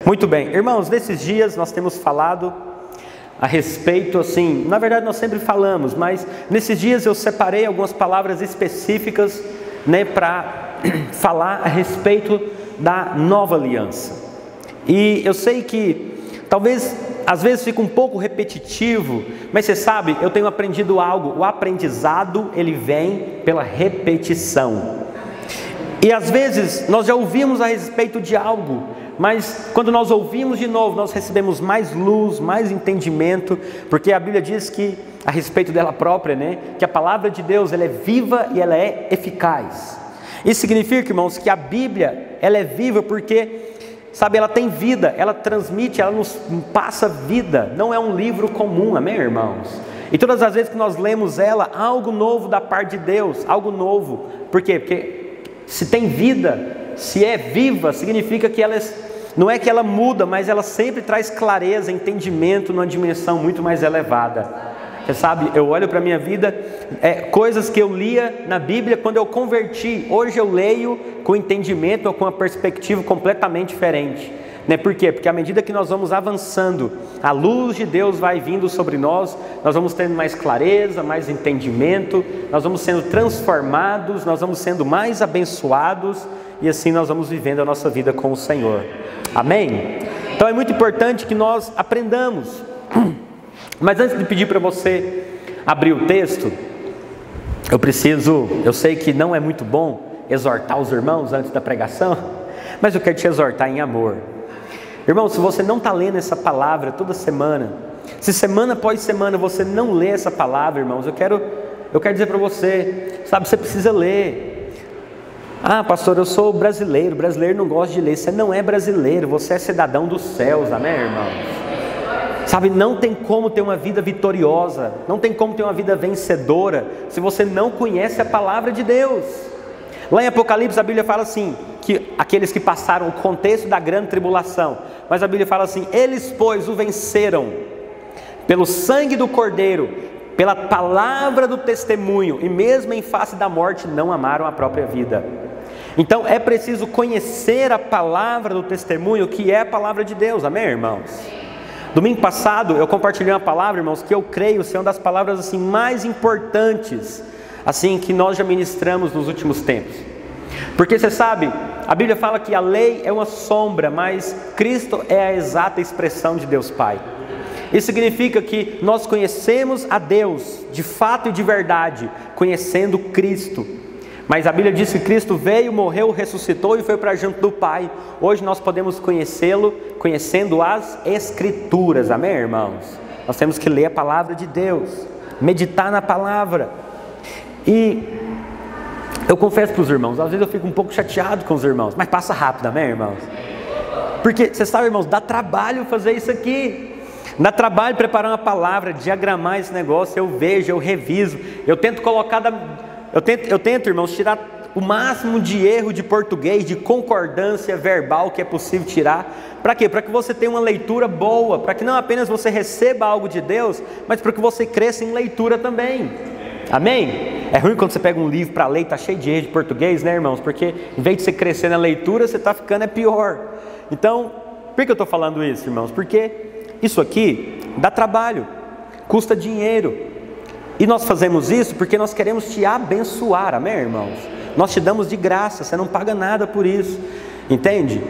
Muito bem, irmãos, nesses dias nós temos falado a respeito, assim, na verdade nós sempre falamos, mas nesses dias eu separei algumas palavras específicas, para falar a respeito da nova aliança. E eu sei que talvez às vezes fica um pouco repetitivo, mas você sabe, eu tenho aprendido algo. O aprendizado, ele vem pela repetição. E às vezes nós já ouvimos a respeito de algo, mas quando nós ouvimos de novo, nós recebemos mais luz, mais entendimento, porque a Bíblia diz que, a respeito dela própria, que a palavra de Deus, ela é viva e ela é eficaz. Isso significa, irmãos, que a Bíblia, ela é viva porque, sabe, ela tem vida, ela transmite, ela nos passa vida, não é um livro comum, amém, irmãos? E todas as vezes que nós lemos ela, algo novo da parte de Deus, algo novo. Por quê? Porque se tem vida, se é viva, significa que ela, não é que ela muda, mas ela sempre traz clareza, entendimento numa dimensão muito mais elevada. Você sabe, eu olho para a minha vida, coisas que eu lia na Bíblia quando eu converti, hoje eu leio com entendimento ou com uma perspectiva completamente diferente. Por quê? Porque à medida que nós vamos avançando, a luz de Deus vai vindo sobre nós, nós vamos tendo mais clareza, mais entendimento, nós vamos sendo transformados, nós vamos sendo mais abençoados, e assim nós vamos vivendo a nossa vida com o Senhor. Amém? Então é muito importante que nós aprendamos. Mas antes de pedir para você abrir o texto, eu sei que não é muito bom exortar os irmãos antes da pregação, mas eu quero te exortar em amor. Irmão, se você não está lendo essa palavra toda semana, se semana após semana você não lê essa palavra, irmãos, eu quero dizer para você, sabe, você precisa ler. Ah, pastor, eu sou brasileiro não gosta de ler. Você não é brasileiro, você é cidadão dos céus, amém, irmãos? Sabe, não tem como ter uma vida vitoriosa, não tem como ter uma vida vencedora, se você não conhece a palavra de Deus. Lá em Apocalipse a Bíblia fala assim, que aqueles que passaram o contexto da grande tribulação, mas a Bíblia fala assim, eles pois o venceram, pelo sangue do Cordeiro, pela palavra do testemunho, e mesmo em face da morte não amaram a própria vida. Então é preciso conhecer a palavra do testemunho, que é a palavra de Deus, amém, irmãos? Domingo passado eu compartilhei uma palavra, irmãos, que eu creio ser uma das palavras assim, mais importantes assim, que nós já ministramos nos últimos tempos. Porque você sabe, a Bíblia fala que a lei é uma sombra, mas Cristo é a exata expressão de Deus Pai. Isso significa que nós conhecemos a Deus de fato e de verdade, conhecendo Cristo. Mas a Bíblia diz que Cristo veio, morreu, ressuscitou e foi para junto do Pai. Hoje nós podemos conhecê-lo conhecendo as Escrituras, amém, irmãos? Nós temos que ler a palavra de Deus, meditar na palavra. E eu confesso para os irmãos, às vezes eu fico um pouco chateado com os irmãos, mas passa rápido, amém, irmãos? Porque você sabe, irmãos, dá trabalho fazer isso aqui. Dá trabalho preparar uma palavra, diagramar esse negócio, eu vejo, eu reviso, eu tento colocar eu tento, irmãos, tirar o máximo de erro de português, de concordância verbal que é possível tirar. Para quê? Para que você tenha uma leitura boa, para que não apenas você receba algo de Deus, mas para que você cresça em leitura também. Amém? É ruim quando você pega um livro para ler e está cheio de erro de português, né, irmãos? Porque em vez de você crescer na leitura, você está ficando pior. Então, por que eu estou falando isso, irmãos? Porque isso aqui dá trabalho, custa dinheiro. E nós fazemos isso porque nós queremos te abençoar, amém, irmãos? Nós te damos de graça, você não paga nada por isso, entende?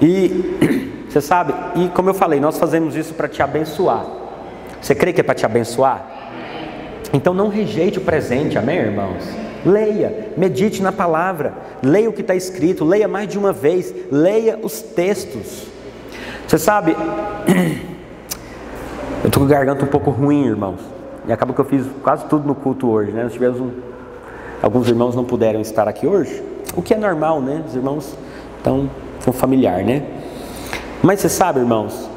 E você sabe, e como eu falei, nós fazemos isso para te abençoar. Você crê que é para te abençoar? Então não rejeite o presente, amém, irmãos? Leia, medite na palavra, leia o que está escrito, leia mais de uma vez, leia os textos. Você sabe, eu estou com a garganta um pouco ruim, irmãos. E acaba que eu fiz quase tudo no culto hoje, né? Nós tivemos alguns irmãos não puderam estar aqui hoje, o que é normal, né? Os irmãos estão com familiar, né? Mas você sabe, irmãos,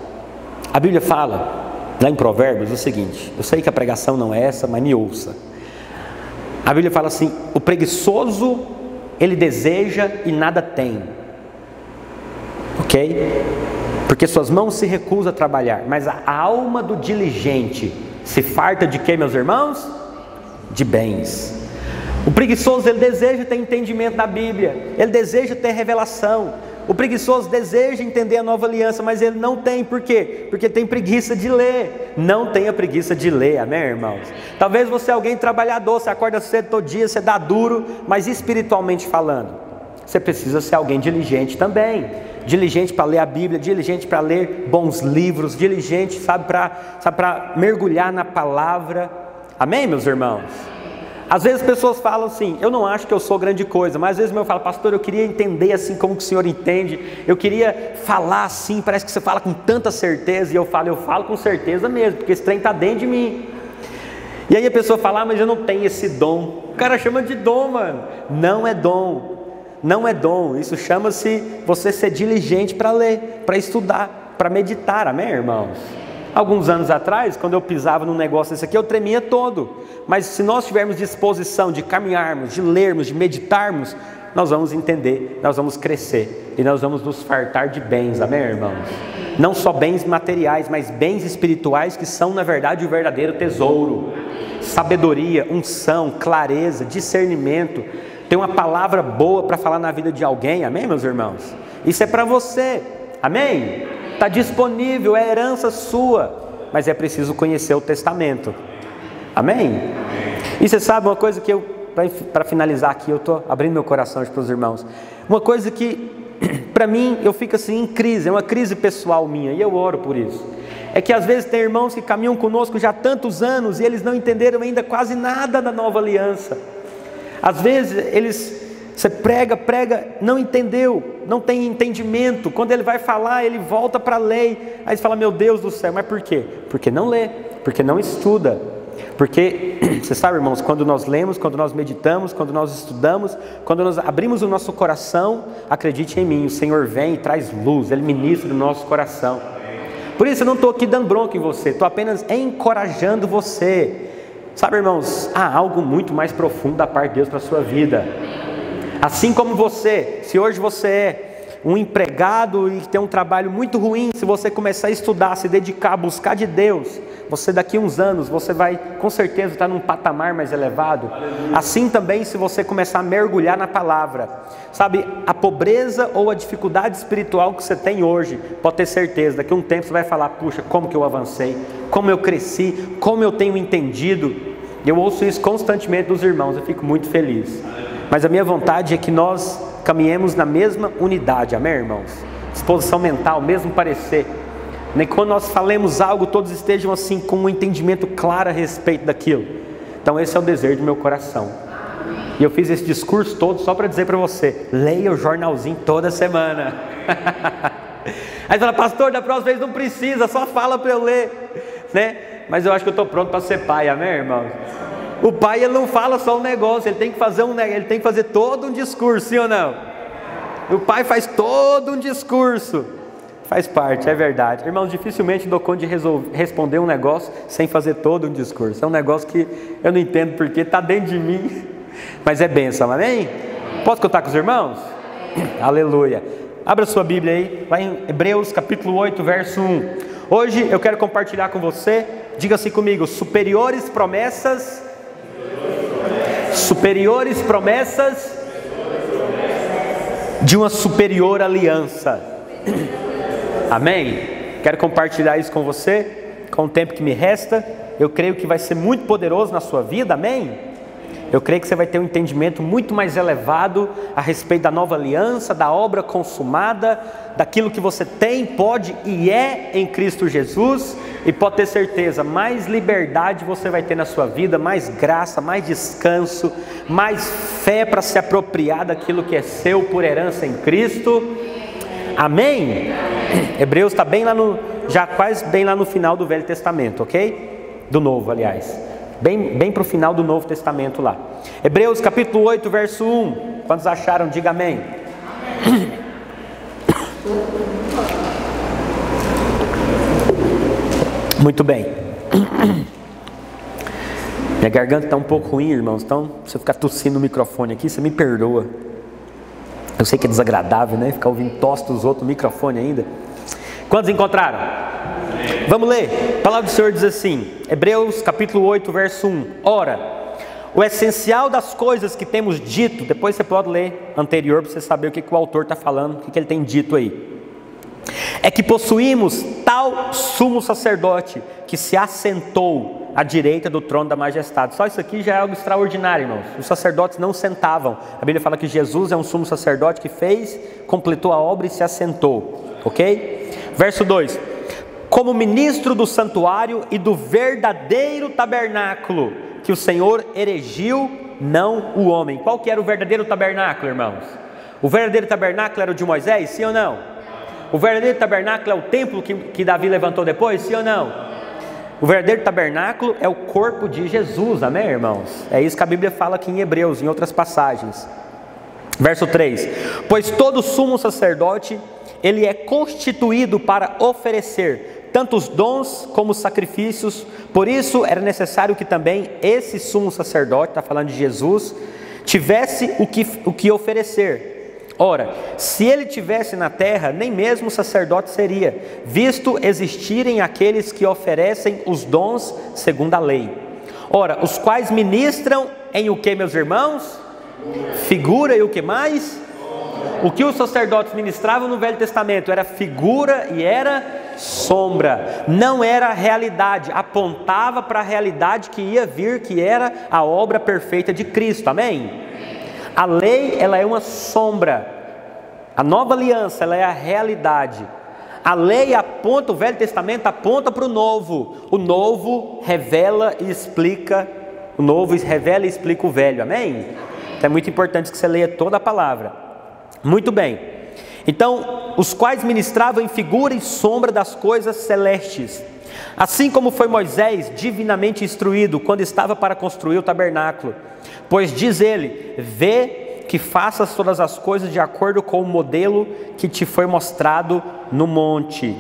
a Bíblia fala, lá em Provérbios, o seguinte, eu sei que a pregação não é essa, mas me ouça. A Bíblia fala assim, o preguiçoso, ele deseja e nada tem. Ok? Porque suas mãos se recusam a trabalhar, mas a alma do diligente se farta de quê, meus irmãos? De bens. O preguiçoso, ele deseja ter entendimento da Bíblia, ele deseja ter revelação, O preguiçoso deseja entender a nova aliança, mas ele não tem. Por quê? Porque tem preguiça de ler. Não tenha preguiça de ler, amém, irmãos? Talvez você é alguém trabalhador, você acorda cedo todo dia, você dá duro, mas espiritualmente falando, você precisa ser alguém diligente também. Diligente para ler a Bíblia, diligente para ler bons livros, diligente, sabe, para mergulhar na palavra. Amém, meus irmãos? Às vezes as pessoas falam assim, eu não acho que eu sou grande coisa, mas às vezes eu falo, pastor, eu queria entender assim como que o senhor entende, eu queria falar assim, parece que você fala com tanta certeza, e eu falo com certeza mesmo, porque esse trem está dentro de mim. E aí a pessoa fala, mas eu não tenho esse dom. O cara chama de dom, mano. Não é dom, não é dom, isso chama-se você ser diligente para ler, para estudar, para meditar, amém, irmãos? Alguns anos atrás, quando eu pisava num negócio desse aqui, eu tremia todo. Mas se nós tivermos disposição de caminharmos, de lermos, de meditarmos, nós vamos entender, nós vamos crescer e nós vamos nos fartar de bens, amém, irmãos? Não só bens materiais, mas bens espirituais que são, na verdade, o verdadeiro tesouro. Sabedoria, unção, clareza, discernimento. Tem uma palavra boa para falar na vida de alguém, amém, meus irmãos? Isso é para você, amém? Está disponível, é herança sua, mas é preciso conhecer o testamento, amém? E você sabe uma coisa que eu, para finalizar aqui, eu estou abrindo meu coração para os irmãos, uma coisa que para mim eu fico assim em crise, é uma crise pessoal minha, e eu oro por isso, é que às vezes tem irmãos que caminham conosco já há tantos anos, e eles não entenderam ainda quase nada da nova aliança. Às vezes você prega, não entendeu, não tem entendimento. Quando ele vai falar, ele volta para a lei. Aí você fala, meu Deus do céu, mas por quê? Porque não lê, porque não estuda. Porque, você sabe, irmãos, quando nós lemos, quando nós meditamos, quando nós estudamos, quando nós abrimos o nosso coração, acredite em mim, o Senhor vem e traz luz, Ele ministra no nosso coração. Por isso eu não estou aqui dando bronca em você, estou apenas encorajando você. Sabe, irmãos, há algo muito mais profundo da parte de Deus para a sua vida. Assim como você, se hoje você é um empregado e tem um trabalho muito ruim, se você começar a estudar, se dedicar, buscar de Deus, você daqui a uns anos, você vai com certeza estar num patamar mais elevado. Assim também se você começar a mergulhar na palavra, sabe, a pobreza ou a dificuldade espiritual que você tem hoje, pode ter certeza, daqui a um tempo você vai falar, puxa, como que eu avancei, como eu cresci, como eu tenho entendido. Eu ouço isso constantemente dos irmãos, eu fico muito feliz. Mas a minha vontade é que nós caminhemos na mesma unidade, amém, irmãos? Disposição mental, mesmo parecer. Nem quando nós falemos algo, todos estejam assim com um entendimento claro a respeito daquilo. Então esse é o desejo do meu coração. E eu fiz esse discurso todo só para dizer para você, leia o jornalzinho toda semana. Aí você fala, pastor, da próxima vez não precisa, só fala para eu ler, né? Mas eu acho que eu estou pronto para ser pai, amém, irmãos? O pai, ele não fala só um negócio, ele tem que fazer todo um discurso, sim ou não? O pai faz todo um discurso. Faz parte, é verdade. Irmãos, dificilmente dou conta de responder um negócio sem fazer todo um discurso. É um negócio que eu não entendo porque está dentro de mim, mas é bênção, amém? Posso contar com os irmãos? Aleluia. Abra sua Bíblia aí, lá em Hebreus capítulo 8, verso 1. Hoje eu quero compartilhar com você, diga assim comigo, superiores promessas de uma superior aliança. Amém? Quero compartilhar isso com você, com o tempo que me resta. Eu creio que vai ser muito poderoso na sua vida, amém? Eu creio que você vai ter um entendimento muito mais elevado a respeito da nova aliança, da obra consumada, daquilo que você tem, pode e é em Cristo Jesus. E pode ter certeza, mais liberdade você vai ter na sua vida, mais graça, mais descanso, mais fé para se apropriar daquilo que é seu por herança em Cristo. Amém? Hebreus está bem lá já quase bem lá no final do Velho Testamento, ok? Do Novo, aliás. Bem para o final do Novo Testamento lá. Hebreus capítulo 8, verso 1. Quantos acharam? Diga amém. Muito bem. Minha garganta está um pouco ruim, irmãos. Então, se eu ficar tossindo no microfone aqui, você me perdoa. Eu sei que é desagradável, né? Ficar ouvindo tosse dos outros no microfone ainda. Quantos encontraram? Vamos ler. A palavra do Senhor diz assim, Hebreus capítulo 8, verso 1. Ora, o essencial das coisas que temos dito, depois você pode ler anterior para você saber o que o autor está falando, o que ele tem dito aí. É que possuímos tal sumo sacerdote que se assentou à direita do trono da majestade. Só isso aqui já é algo extraordinário, irmãos. Os sacerdotes não sentavam. A Bíblia fala que Jesus é um sumo sacerdote que completou a obra e se assentou. Ok? Verso 2: como ministro do santuário e do verdadeiro tabernáculo que o Senhor erigiu, não o homem. Qual que era o verdadeiro tabernáculo, irmãos? O verdadeiro tabernáculo era o de Moisés, sim ou não? O verdadeiro tabernáculo é o templo que Davi levantou depois, sim ou não? O verdadeiro tabernáculo é o corpo de Jesus, amém, irmãos? É isso que a Bíblia fala aqui em Hebreus, em outras passagens. Verso 3: pois todo sumo sacerdote, ele é constituído para oferecer tanto os dons como os sacrifícios. Por isso era necessário que também esse sumo sacerdote, está falando de Jesus, tivesse o que oferecer. Ora, se ele tivesse na terra, nem mesmo sacerdote seria, visto existirem aqueles que oferecem os dons segundo a lei. Ora, os quais ministram em o que, meus irmãos? Figura e o que mais? O que os sacerdotes ministravam no Velho Testamento era figura e era sombra, não era realidade, apontava para a realidade que ia vir, que era a obra perfeita de Cristo, amém? A lei, ela é uma sombra. A nova aliança, ela é a realidade. A lei aponta, o Velho Testamento aponta para o novo. O novo revela e explica o velho, amém? Então é muito importante que você leia toda a palavra. Muito bem. Então, os quais ministravam em figura e sombra das coisas celestes. Assim como foi Moisés divinamente instruído quando estava para construir o tabernáculo. Pois diz ele: vê que faças todas as coisas de acordo com o modelo que te foi mostrado no monte.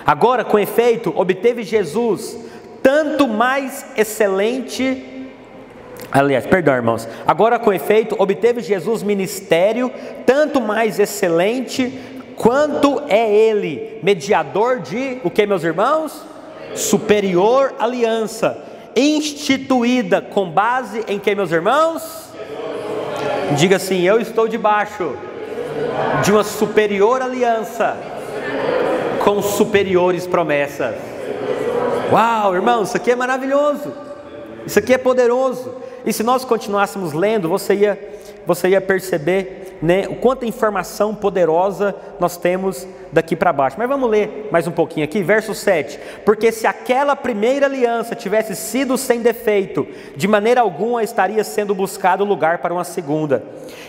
Agora, com efeito, obteve Jesus tanto mais excelente... Agora, com efeito, obteve Jesus ministério tanto mais excelente, quanto é ele mediador de, o que, meus irmãos? Superior aliança, instituída com base em que, meus irmãos? Diga assim: eu estou debaixo de uma superior aliança, com superiores promessas. Uau, irmãos, isso aqui é maravilhoso, isso aqui é poderoso. E se nós continuássemos lendo, você ia perceber, né, o quanta informação poderosa nós temos daqui para baixo. Mas vamos ler mais um pouquinho aqui, verso 7. Porque se aquela primeira aliança tivesse sido sem defeito, de maneira alguma estaria sendo buscado lugar para uma segunda.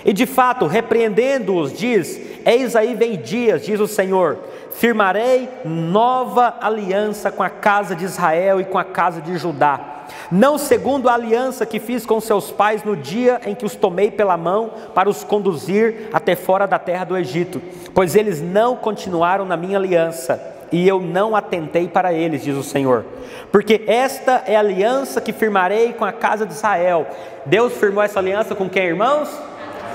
E de fato, repreendendo-os, diz: eis aí vem dias, diz o Senhor, firmarei nova aliança com a casa de Israel e com a casa de Judá. Não segundo a aliança que fiz com seus pais no dia em que os tomei pela mão para os conduzir até fora da terra do Egito, pois eles não continuaram na minha aliança, e eu não atentei para eles, diz o Senhor. Porque esta é a aliança que firmarei com a casa de Israel. Deus firmou essa aliança com quem, irmãos?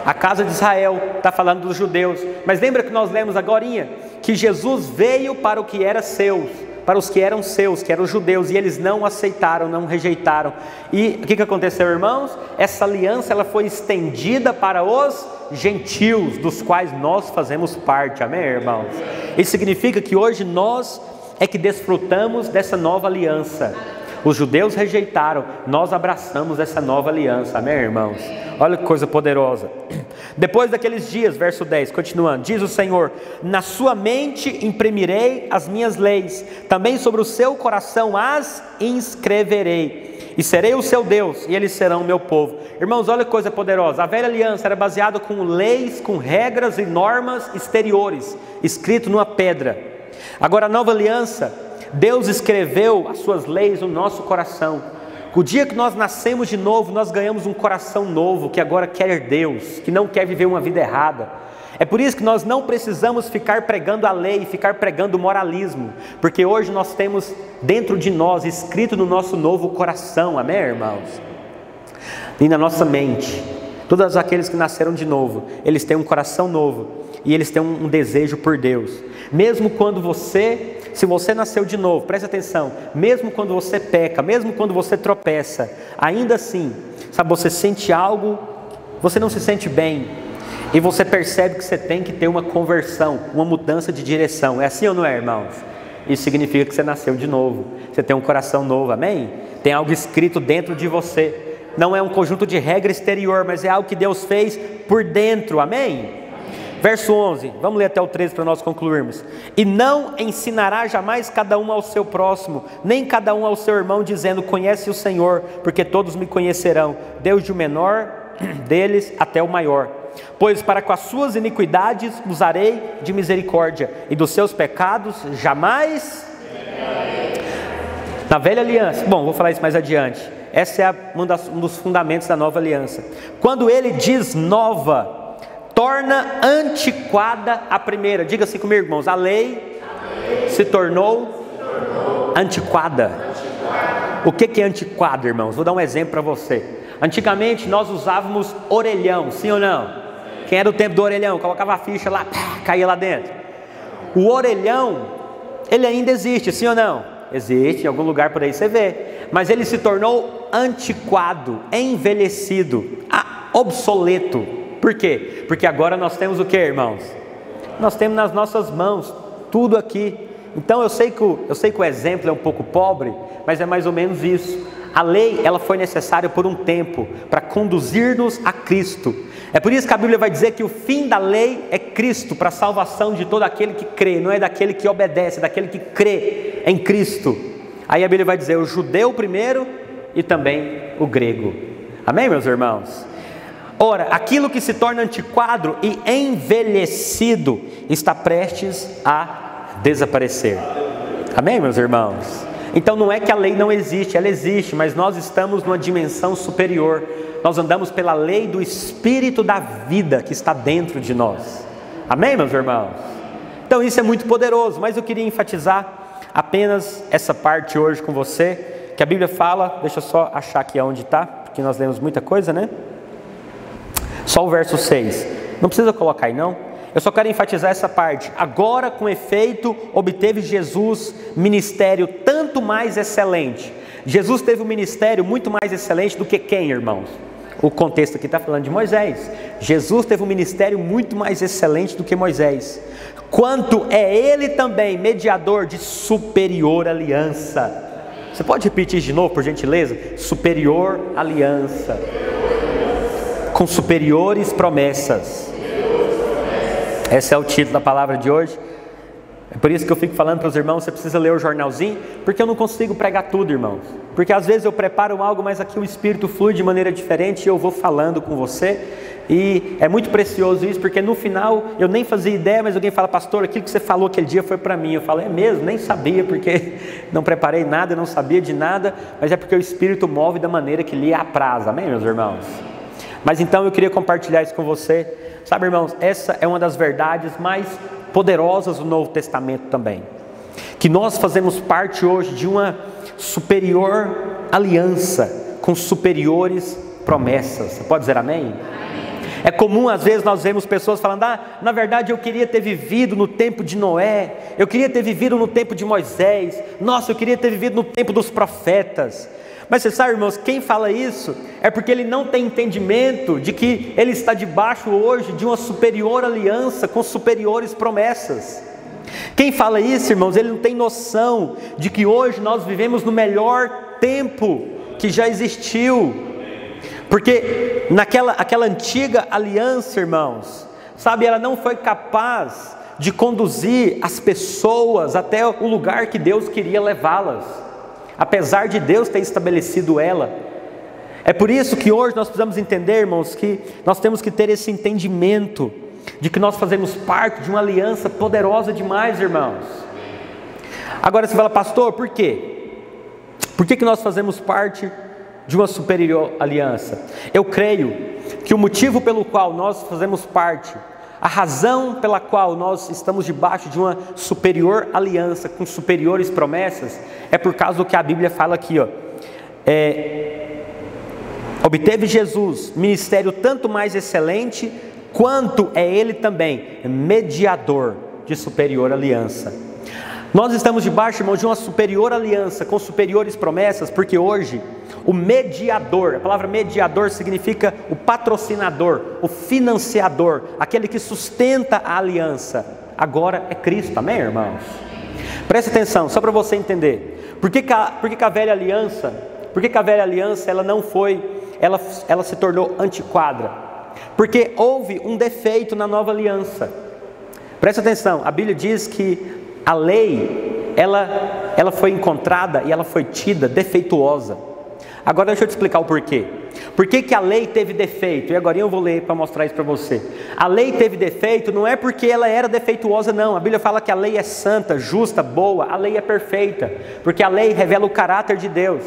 A casa de Israel, está falando dos judeus. Mas lembra que nós lemos agorinha? Que Jesus veio para o que era seus, para os que eram seus, que eram os judeus, e eles não aceitaram, não rejeitaram. E o que aconteceu, irmãos? Essa aliança, ela foi estendida para os gentios, dos quais nós fazemos parte, amém, irmãos? Isso significa que hoje nós é que desfrutamos dessa nova aliança. Os judeus rejeitaram, nós abraçamos essa nova aliança, amém, irmãos? Olha que coisa poderosa. Depois daqueles dias, verso 10, continuando, diz o Senhor: na sua mente imprimirei as minhas leis, também sobre o seu coração as inscreverei, e serei o seu Deus, e eles serão o meu povo. Irmãos, olha que coisa poderosa. A velha aliança era baseada com leis, com regras e normas exteriores, escrito numa pedra. Agora a nova aliança, Deus escreveu as suas leis no nosso coração. O dia que nós nascemos de novo, nós ganhamos um coração novo, que agora quer Deus, que não quer viver uma vida errada. É por isso que nós não precisamos ficar pregando a lei, ficar pregando o moralismo, porque hoje nós temos dentro de nós, escrito no nosso novo coração, amém, irmãos? E na nossa mente, todos aqueles que nasceram de novo, eles têm um coração novo, e eles têm um desejo por Deus. Mesmo quando você se você nasceu de novo, preste atenção, mesmo quando você peca, mesmo quando você tropeça, ainda assim, sabe, você sente algo, você não se sente bem, e você percebe que você tem que ter uma conversão, uma mudança de direção. É assim ou não é, irmãos? Isso significa que você nasceu de novo, você tem um coração novo, amém? Tem algo escrito dentro de você, não é um conjunto de regra exterior, mas é algo que Deus fez por dentro, amém? Verso 11, vamos ler até o 13 para nós concluirmos. E não ensinará jamais cada um ao seu próximo, nem cada um ao seu irmão, dizendo, conhece o Senhor, porque todos me conhecerão, desde o menor deles até o maior. Pois para com as suas iniquidades usarei de misericórdia, e dos seus pecados jamais... Na velha aliança, bom, vou falar isso mais adiante. Essa é um dos fundamentos da nova aliança. Quando ele diz nova, torna antiquada a primeira. Diga assim comigo, irmãos, a lei se tornou antiquada. O que é antiquada, irmãos? Vou dar um exemplo para você. Antigamente nós usávamos orelhão, sim ou não? Quem era do tempo do orelhão? Colocava a ficha lá, caía lá dentro. O orelhão, ele ainda existe, sim ou não? Existe, em algum lugar por aí você vê. Mas ele se tornou antiquado, envelhecido, obsoleto. Por quê? Porque agora nós temos o que, irmãos? Nós temos nas nossas mãos tudo aqui. Então eu sei que o exemplo é um pouco pobre, mas é mais ou menos isso. A lei, ela foi necessária por um tempo para conduzir-nos a Cristo. É por isso que a Bíblia vai dizer que o fim da lei é Cristo, para a salvação de todo aquele que crê, não é daquele que obedece, é daquele que crê em Cristo. Aí a Bíblia vai dizer o judeu primeiro e também o grego. Amém, meus irmãos? Ora, aquilo que se torna antiquado e envelhecido está prestes a desaparecer. Amém, meus irmãos? Então não é que a lei não existe, ela existe, mas nós estamos numa dimensão superior. Nós andamos pela lei do Espírito da vida que está dentro de nós. Amém, meus irmãos? Então isso é muito poderoso, mas eu queria enfatizar apenas essa parte hoje com você, que a Bíblia fala, deixa eu só achar aqui onde está, porque nós lemos muita coisa, né? Só o verso 6, não precisa colocar aí não, eu só quero enfatizar essa parte. Agora com efeito obteve Jesus ministério tanto mais excelente. Jesus teve um ministério muito mais excelente do que quem, irmãos? O contexto aqui está falando de Moisés. Jesus teve um ministério muito mais excelente do que Moisés, quanto é ele também mediador de superior aliança. Você pode repetir de novo, por gentileza? Superior aliança, com superiores promessas. Esse é o título da palavra de hoje. É por isso que eu fico falando para os irmãos, você precisa ler o jornalzinho, porque eu não consigo pregar tudo, irmãos. Porque às vezes eu preparo algo, mas aqui o Espírito flui de maneira diferente e eu vou falando com você. E é muito precioso isso, porque no final eu nem fazia ideia, mas alguém fala, pastor, aquilo que você falou aquele dia foi para mim. Eu falo, é mesmo? Nem sabia, porque não preparei nada, não sabia de nada, mas é porque o Espírito move da maneira que lhe apraz. Amém, meus irmãos? Mas então eu queria compartilhar isso com você. Sabe, irmãos, essa é uma das verdades mais poderosas do Novo Testamento também, que nós fazemos parte hoje de uma superior aliança, com superiores promessas. Você pode dizer amém? É comum às vezes nós vemos pessoas falando, na verdade eu queria ter vivido no tempo de Noé, eu queria ter vivido no tempo de Moisés, nossa, eu queria ter vivido no tempo dos profetas. Mas você sabe, irmãos, quem fala isso é porque ele não tem entendimento de que ele está debaixo hoje de uma superior aliança com superiores promessas. Quem fala isso, irmãos, ele não tem noção de que hoje nós vivemos no melhor tempo que já existiu. Porque aquela antiga aliança, irmãos, sabe, ela não foi capaz de conduzir as pessoas até o lugar que Deus queria levá-las, apesar de Deus ter estabelecido ela. É por isso que hoje nós precisamos entender, irmãos, que nós temos que ter esse entendimento de que nós fazemos parte de uma aliança poderosa demais, irmãos. Agora você fala, pastor, por quê? Por que nós fazemos parte de uma superior aliança? Eu creio que o motivo pelo qual nós fazemos parte, a razão pela qual nós estamos debaixo de uma superior aliança com superiores promessas é por causa do que a Bíblia fala aqui, ó. Obteve Jesus ministério tanto mais excelente, quanto é ele também mediador de superior aliança. Nós estamos debaixo, irmãos, de uma superior aliança, com superiores promessas, porque hoje o mediador, a palavra mediador significa o patrocinador, o financiador, aquele que sustenta a aliança, agora é Cristo, amém, irmãos? Preste atenção, só para você entender, por que a velha aliança, ela não foi, ela se tornou antiquada? Porque houve um defeito na nova aliança. Preste atenção, a Bíblia diz que a lei, ela foi encontrada e ela foi tida defeituosa. Agora deixa eu te explicar o porquê. Por que a lei teve defeito? E agora eu vou ler para mostrar isso para você. A lei teve defeito não é porque ela era defeituosa, não. A Bíblia fala que a lei é santa, justa, boa. A lei é perfeita, porque a lei revela o caráter de Deus.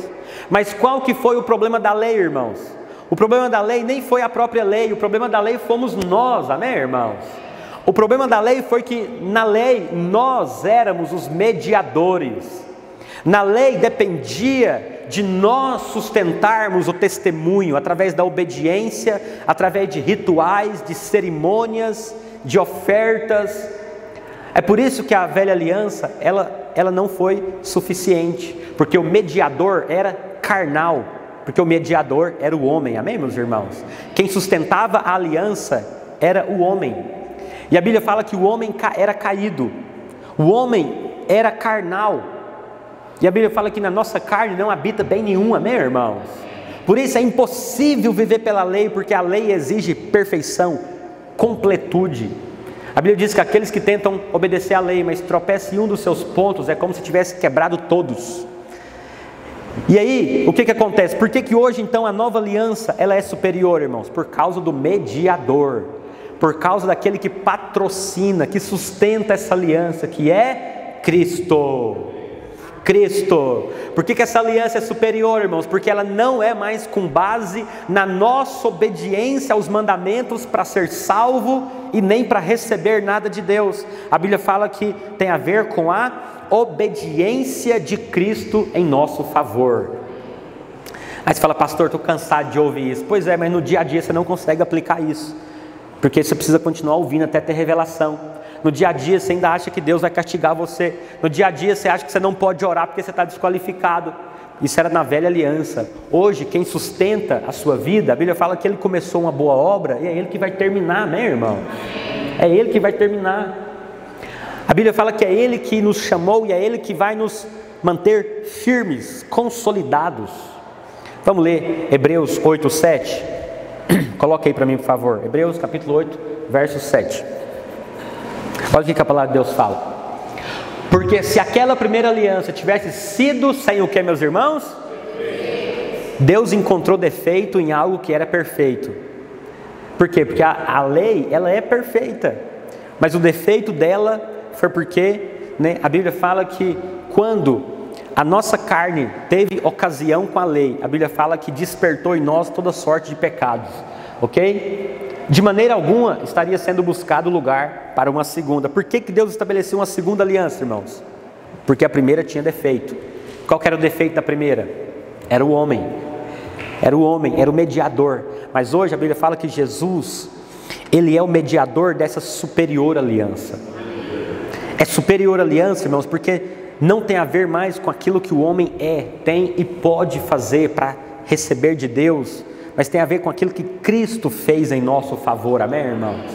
Mas qual que foi o problema da lei, irmãos? O problema da lei nem foi a própria lei. O problema da lei fomos nós, amém, irmãos? O problema da lei foi que na lei nós éramos os mediadores. Na lei dependia de nós sustentarmos o testemunho através da obediência, através de rituais, de cerimônias, de ofertas. É por isso que a velha aliança, ela não foi suficiente, porque o mediador era carnal, porque o mediador era o homem, amém, meus irmãos? Quem sustentava a aliança era o homem. E a Bíblia fala que o homem era caído, o homem era carnal, e a Bíblia fala que na nossa carne não habita bem nenhum, amém, irmãos? Por isso é impossível viver pela lei, porque a lei exige perfeição, completude. A Bíblia diz que aqueles que tentam obedecer à lei, mas tropeçam em um dos seus pontos, é como se tivesse quebrado todos. E aí, o que acontece? Por que hoje então a nova aliança ela é superior, irmãos? Por causa do mediador, por causa daquele que patrocina, que sustenta essa aliança, que é Cristo. Cristo. Por que essa aliança é superior, irmãos? Porque ela não é mais com base na nossa obediência aos mandamentos para ser salvo e nem para receber nada de Deus. A Bíblia fala que tem a ver com a obediência de Cristo em nosso favor. Aí você fala, pastor, estou cansado de ouvir isso. Pois é, mas no dia a dia você não consegue aplicar isso, porque você precisa continuar ouvindo até ter revelação. No dia a dia você ainda acha que Deus vai castigar você. No dia a dia você acha que você não pode orar porque você está desqualificado. Isso era na velha aliança. Hoje quem sustenta a sua vida, a Bíblia fala que Ele começou uma boa obra e é Ele que vai terminar, né, irmão? É Ele que vai terminar. A Bíblia fala que é Ele que nos chamou e é Ele que vai nos manter firmes, consolidados. Vamos ler Hebreus 8, 7. Coloca aí para mim, por favor. Hebreus capítulo 8, verso 7. Olha o que a palavra de Deus fala. Porque se aquela primeira aliança tivesse sido sem o que, meus irmãos? Deus encontrou defeito em algo que era perfeito. Por quê? Porque a lei, ela é perfeita, mas o defeito dela foi porque, né, a Bíblia fala que quando a nossa carne teve ocasião com a lei, a Bíblia fala que despertou em nós toda sorte de pecados, ok? De maneira alguma estaria sendo buscado lugar para uma segunda. Por que Deus estabeleceu uma segunda aliança, irmãos? Porque a primeira tinha defeito. Qual que era o defeito da primeira? Era o homem. Era o homem, era o mediador. Mas hoje a Bíblia fala que Jesus, Ele é o mediador dessa superior aliança. É superior aliança, irmãos, porque não tem a ver mais com aquilo que o homem tem e pode fazer para receber de Deus, mas tem a ver com aquilo que Cristo fez em nosso favor, amém, irmãos?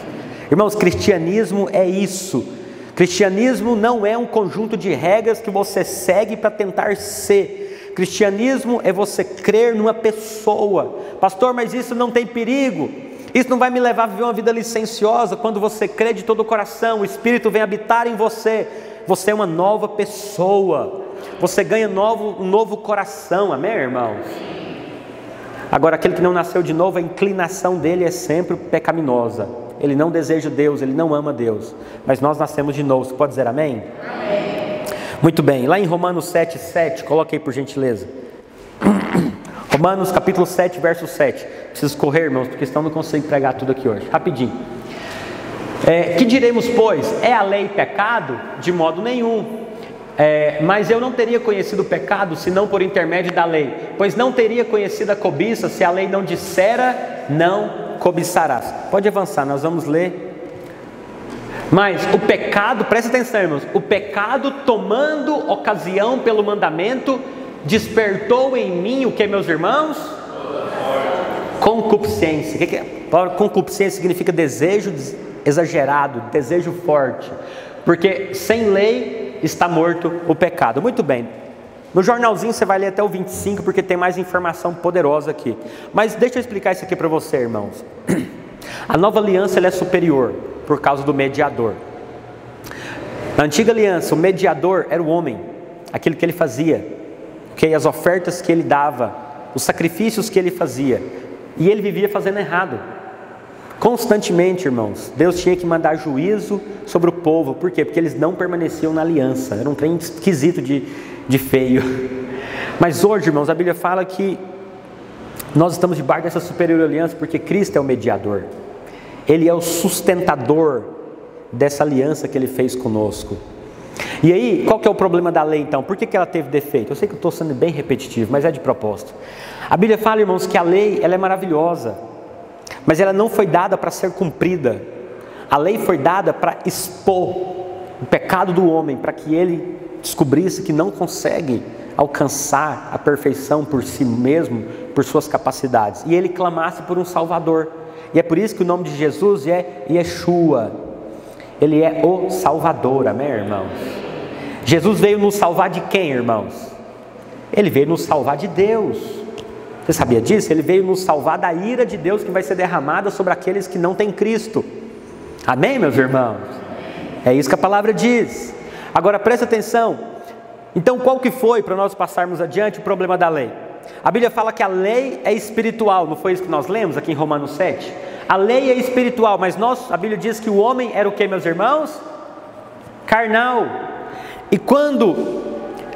Irmãos, cristianismo é isso. Cristianismo não é um conjunto de regras que você segue para tentar ser. Cristianismo é você crer numa pessoa. Pastor, mas isso não tem perigo? Isso não vai me levar a viver uma vida licenciosa? Quando você crê de todo o coração, o Espírito vem habitar em você. Você é uma nova pessoa. Você ganha um novo coração, amém, irmãos? Agora, aquele que não nasceu de novo, a inclinação dele é sempre pecaminosa. Ele não deseja Deus, ele não ama Deus. Mas nós nascemos de novo. Você pode dizer amém? Amém. Muito bem, lá em Romanos 7, 7, coloque aí por gentileza. Romanos capítulo 7, verso 7. Preciso correr, irmãos, porque senão não consigo pregar tudo aqui hoje. Rapidinho. Que diremos, pois? É a lei pecado? De modo nenhum. Mas eu não teria conhecido o pecado senão por intermédio da lei, pois não teria conhecido a cobiça se a lei não dissera, não cobiçarás. Pode avançar, nós vamos ler Mas o pecado, presta atenção, irmãos, o pecado tomando ocasião pelo mandamento, despertou em mim o que, meus irmãos? Concupiscência. O que é? A palavra concupiscência significa desejo exagerado, desejo forte, porque sem lei está morto o pecado. Muito bem, no jornalzinho você vai ler até o 25, porque tem mais informação poderosa aqui, mas deixa eu explicar isso aqui para você, irmãos. A nova aliança ela é superior, por causa do mediador. Na antiga aliança, o mediador era o homem, aquilo que ele fazia, okay? As ofertas que ele dava, os sacrifícios que ele fazia, e ele vivia fazendo errado, constantemente, irmãos. Deus tinha que mandar juízo sobre o povo. Por quê? Porque eles não permaneciam na aliança. Era um trem esquisito de feio. Mas hoje, irmãos, a Bíblia fala que nós estamos debaixo dessa superior aliança porque Cristo é o mediador. Ele é o sustentador dessa aliança que Ele fez conosco. E aí, qual que é o problema da lei então? Por que ela teve defeito? Eu sei que eu estou sendo bem repetitivo, mas é de propósito. A Bíblia fala, irmãos, que a lei ela é maravilhosa, mas ela não foi dada para ser cumprida. A lei foi dada para expor o pecado do homem, para que ele descobrisse que não consegue alcançar a perfeição por si mesmo, por suas capacidades, e ele clamasse por um Salvador. E é por isso que o nome de Jesus é Yeshua. Ele é o Salvador, amém, irmãos? Jesus veio nos salvar de quem, irmãos? Ele veio nos salvar de Deus. Você sabia disso? Ele veio nos salvar da ira de Deus que vai ser derramada sobre aqueles que não têm Cristo. Amém, meus irmãos? É isso que a palavra diz. Agora presta atenção. Então qual que foi, para nós passarmos adiante, o problema da lei? A Bíblia fala que a lei é espiritual, não foi isso que nós lemos aqui em Romanos 7? A lei é espiritual, mas a Bíblia diz que o homem era o que, meus irmãos? Carnal. E quando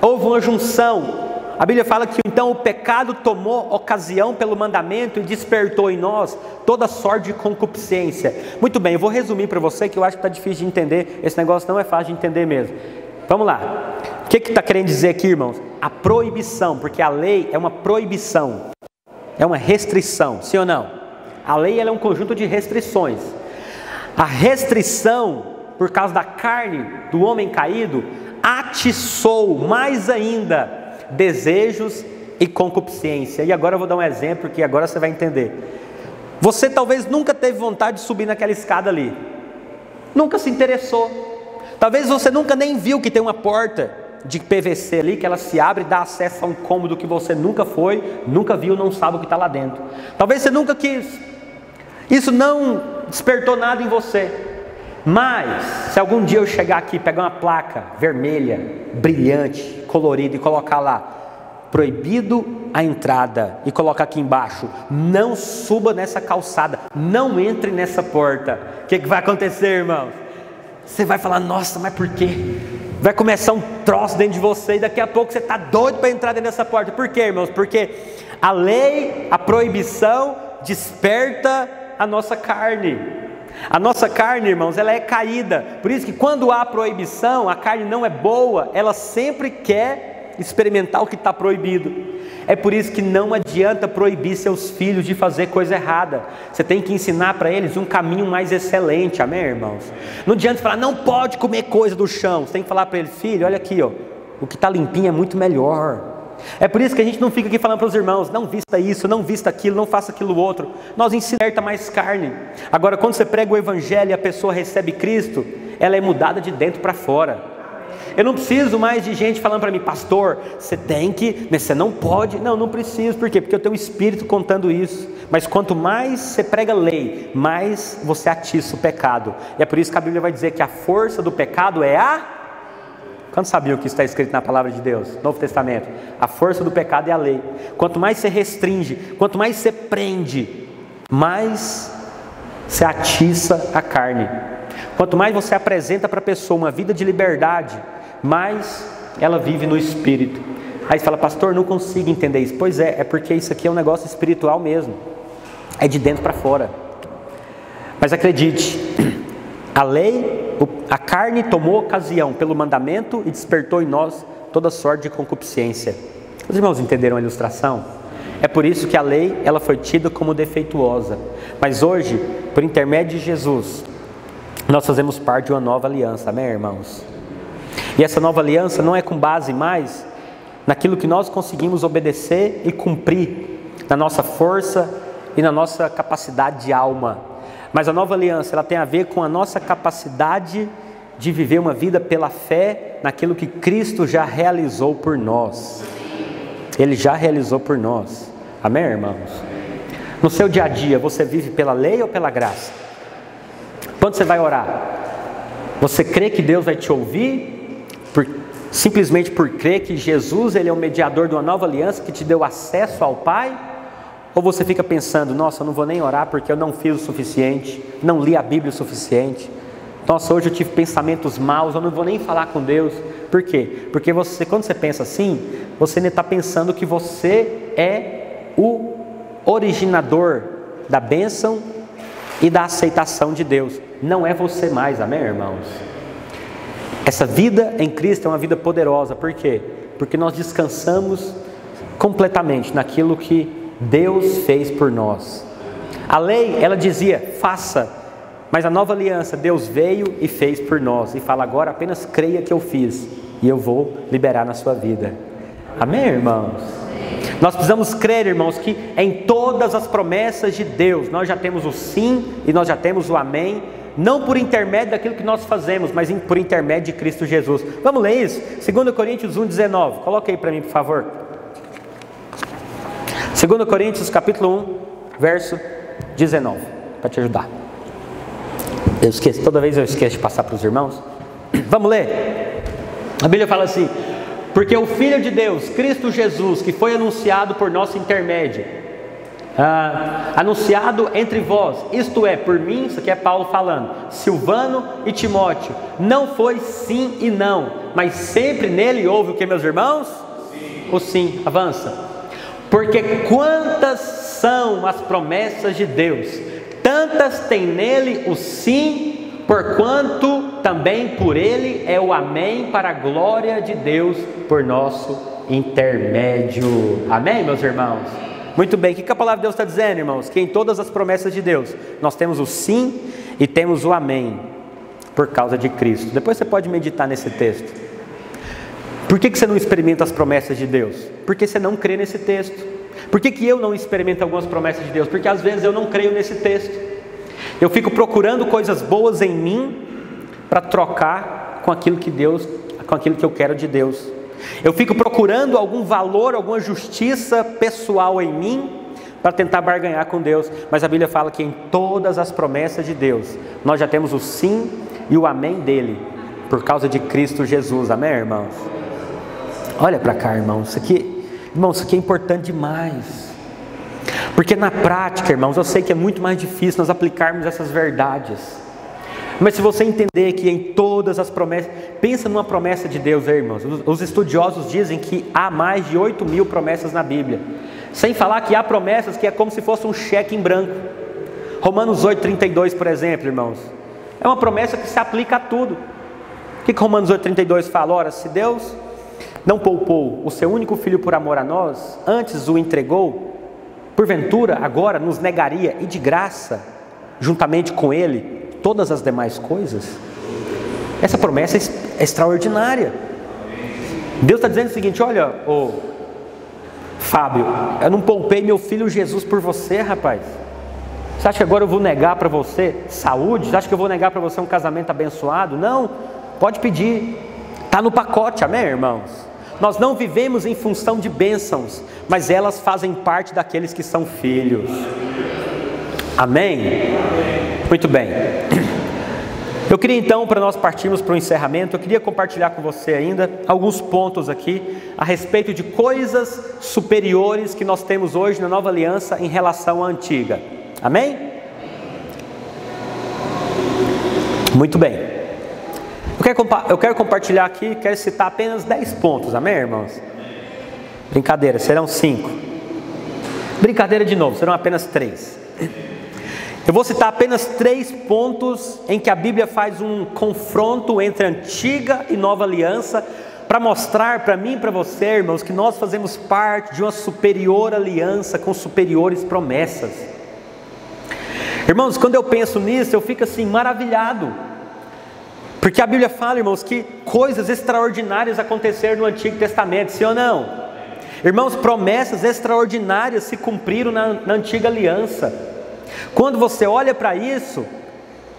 houve uma junção, a Bíblia fala que então o pecado tomou ocasião pelo mandamento e despertou em nós toda sorte de concupiscência. Muito bem, eu vou resumir para você, que eu acho que está difícil de entender, esse negócio não é fácil de entender mesmo. Vamos lá, o que está querendo dizer aqui, irmãos? A proibição, porque a lei é uma proibição, é uma restrição, sim ou não? A lei ela é um conjunto de restrições. A restrição, por causa da carne do homem caído, atiçou mais ainda desejos e concupiscência. E agora eu vou dar um exemplo que agora você vai entender. Você talvez nunca teve vontade de subir naquela escada ali, nunca se interessou. Talvez você nunca nem viu que tem uma porta de PVC ali, que ela se abre e dá acesso a um cômodo que você nunca foi, nunca viu, não sabe o que está lá dentro. Talvez você nunca quis. Isso não despertou nada em você. Mas, se algum dia eu chegar aqui, pegar uma placa vermelha, brilhante, colorida e colocar lá, proibido a entrada, e colocar aqui embaixo, não suba nessa calçada, não entre nessa porta, o que vai acontecer, irmãos? Você vai falar, nossa, mas por quê? Vai começar um troço dentro de você e daqui a pouco você está doido para entrar dentro dessa porta. Por quê, irmãos? Porque a lei, a proibição desperta a nossa carne. A nossa carne, irmãos, ela é caída. Por isso que quando há proibição, a carne não é boa, ela sempre quer experimentar o que está proibido. É por isso que não adianta proibir seus filhos de fazer coisa errada. Você tem que ensinar para eles um caminho mais excelente, amém, irmãos? Não adianta falar, não pode comer coisa do chão. Você tem que falar para ele, filho, olha aqui, ó, o que está limpinho é muito melhor. É por isso que a gente não fica aqui falando para os irmãos, não vista isso, não vista aquilo, não faça aquilo outro. Nós ensinamos mais carne. Agora, quando você prega o evangelho e a pessoa recebe Cristo, ela é mudada de dentro para fora. Eu não preciso mais de gente falando para mim, pastor, você tem que, mas você não pode. Não, não preciso, por quê? Porque eu tenho um espírito contando isso. Mas quanto mais você prega lei, mais você atiça o pecado. E é por isso que a Bíblia vai dizer que a força do pecado é a... Quantos sabiam que isso está escrito na palavra de Deus? Novo Testamento. A força do pecado é a lei. Quanto mais você restringe, quanto mais você prende, mais você atiça a carne. Quanto mais você apresenta para a pessoa uma vida de liberdade, mais ela vive no Espírito. Aí você fala, pastor, não consigo entender isso. Pois é porque isso aqui é um negócio espiritual mesmo. É de dentro para fora. Mas acredite, a lei, a carne tomou ocasião pelo mandamento e despertou em nós toda sorte de concupiscência. Os irmãos entenderam a ilustração? É por isso que a lei ela foi tida como defeituosa. Mas hoje, por intermédio de Jesus, nós fazemos parte de uma nova aliança, amém, irmãos? E essa nova aliança não é com base mais naquilo que nós conseguimos obedecer e cumprir, na nossa força e na nossa capacidade de alma. Mas a nova aliança, ela tem a ver com a nossa capacidade de viver uma vida pela fé naquilo que Cristo já realizou por nós. Ele já realizou por nós. Amém, irmãos? No seu dia a dia, você vive pela lei ou pela graça? Quando você vai orar, você crê que Deus vai te ouvir simplesmente por crer que Jesus, Ele é o mediador de uma nova aliança que te deu acesso ao Pai? Ou você fica pensando, nossa, eu não vou nem orar porque eu não fiz o suficiente, não li a Bíblia o suficiente, nossa, hoje eu tive pensamentos maus, eu não vou nem falar com Deus. Por quê? Porque você, quando você pensa assim, você ainda está pensando que você é o originador da bênção e da aceitação de Deus. Não é você mais, amém, irmãos? Essa vida em Cristo é uma vida poderosa. Por quê? Porque nós descansamos completamente naquilo que Deus fez por nós. A lei, ela dizia, faça. Mas a nova aliança, Deus veio e fez por nós. E fala, agora apenas creia que eu fiz. E eu vou liberar na sua vida. Amém, irmãos? Nós precisamos crer, irmãos, que em todas as promessas de Deus, nós já temos o sim e nós já temos o amém. Não por intermédio daquilo que nós fazemos, mas por intermédio de Cristo Jesus. Vamos ler isso? 2 Coríntios 1,19. Coloca aí para mim, por favor. 2 Coríntios capítulo 1, verso 19. Para te ajudar. Eu esqueço, toda vez eu esqueço de passar para os irmãos. Vamos ler? A Bíblia fala assim: porque o Filho de Deus, Cristo Jesus, que foi anunciado por nosso intermédio, anunciado entre vós, isto é, por mim, isso aqui é Paulo falando, Silvano e Timóteo, não foi sim e não, mas sempre nele houve o que, meus irmãos? Sim. O sim, avança. Porque quantas são as promessas de Deus, tantas tem nele o sim, porquanto também por ele é o amém para a glória de Deus por nosso intermédio. Amém, meus irmãos? Muito bem, o que a palavra de Deus está dizendo, irmãos? Que em todas as promessas de Deus, nós temos o sim e temos o amém, por causa de Cristo. Depois você pode meditar nesse texto. Por que você não experimenta as promessas de Deus? Porque você não crê nesse texto. Por que eu não experimento algumas promessas de Deus? Porque às vezes eu não creio nesse texto. Eu fico procurando coisas boas em mim para trocar com aquilo que Deus, com aquilo que eu quero de Deus. Eu fico procurando algum valor, alguma justiça pessoal em mim para tentar barganhar com Deus. Mas a Bíblia fala que em todas as promessas de Deus nós já temos o sim e o amém dele, por causa de Cristo Jesus. Amém, irmãos? Olha para cá, irmãos, isso aqui é importante demais. Porque na prática, irmãos, eu sei que é muito mais difícil nós aplicarmos essas verdades. Mas se você entender que em todas as promessas, pensa numa promessa de Deus, irmãos. Os estudiosos dizem que há mais de 8.000 promessas na Bíblia. Sem falar que há promessas que é como se fosse um cheque em branco. Romanos 8,32, por exemplo, irmãos, é uma promessa que se aplica a tudo. O que Romanos 8,32 fala? Ora, se Deus não poupou o seu único filho por amor a nós, antes o entregou, porventura agora nos negaria e de graça, juntamente com ele, todas as demais coisas? Essa promessa é extraordinária. Deus está dizendo o seguinte: olha, Fábio, eu não poupei meu filho Jesus por você, rapaz. Você acha que agora eu vou negar para você saúde? Você acha que eu vou negar para você um casamento abençoado? Não, pode pedir, está no pacote, amém, irmãos? Nós não vivemos em função de bênçãos, mas elas fazem parte daqueles que são filhos. Amém? Muito bem. Eu queria então, para nós partirmos para o encerramento, eu queria compartilhar com você ainda alguns pontos aqui a respeito de coisas superiores que nós temos hoje na nova aliança em relação à antiga. Amém? Muito bem. Eu quero compartilhar aqui, quero citar apenas 10 pontos, amém, irmãos? Brincadeira, serão 5. Brincadeira de novo, serão apenas 3. Eu vou citar apenas 3 pontos em que a Bíblia faz um confronto entre a antiga e nova aliança, para mostrar para mim e para você, irmãos, que nós fazemos parte de uma superior aliança com superiores promessas. Irmãos, quando eu penso nisso, eu fico assim maravilhado. Porque a Bíblia fala, irmãos, que coisas extraordinárias aconteceram no Antigo Testamento, sim ou não? Irmãos, promessas extraordinárias se cumpriram na Antiga Aliança. Quando você olha para isso,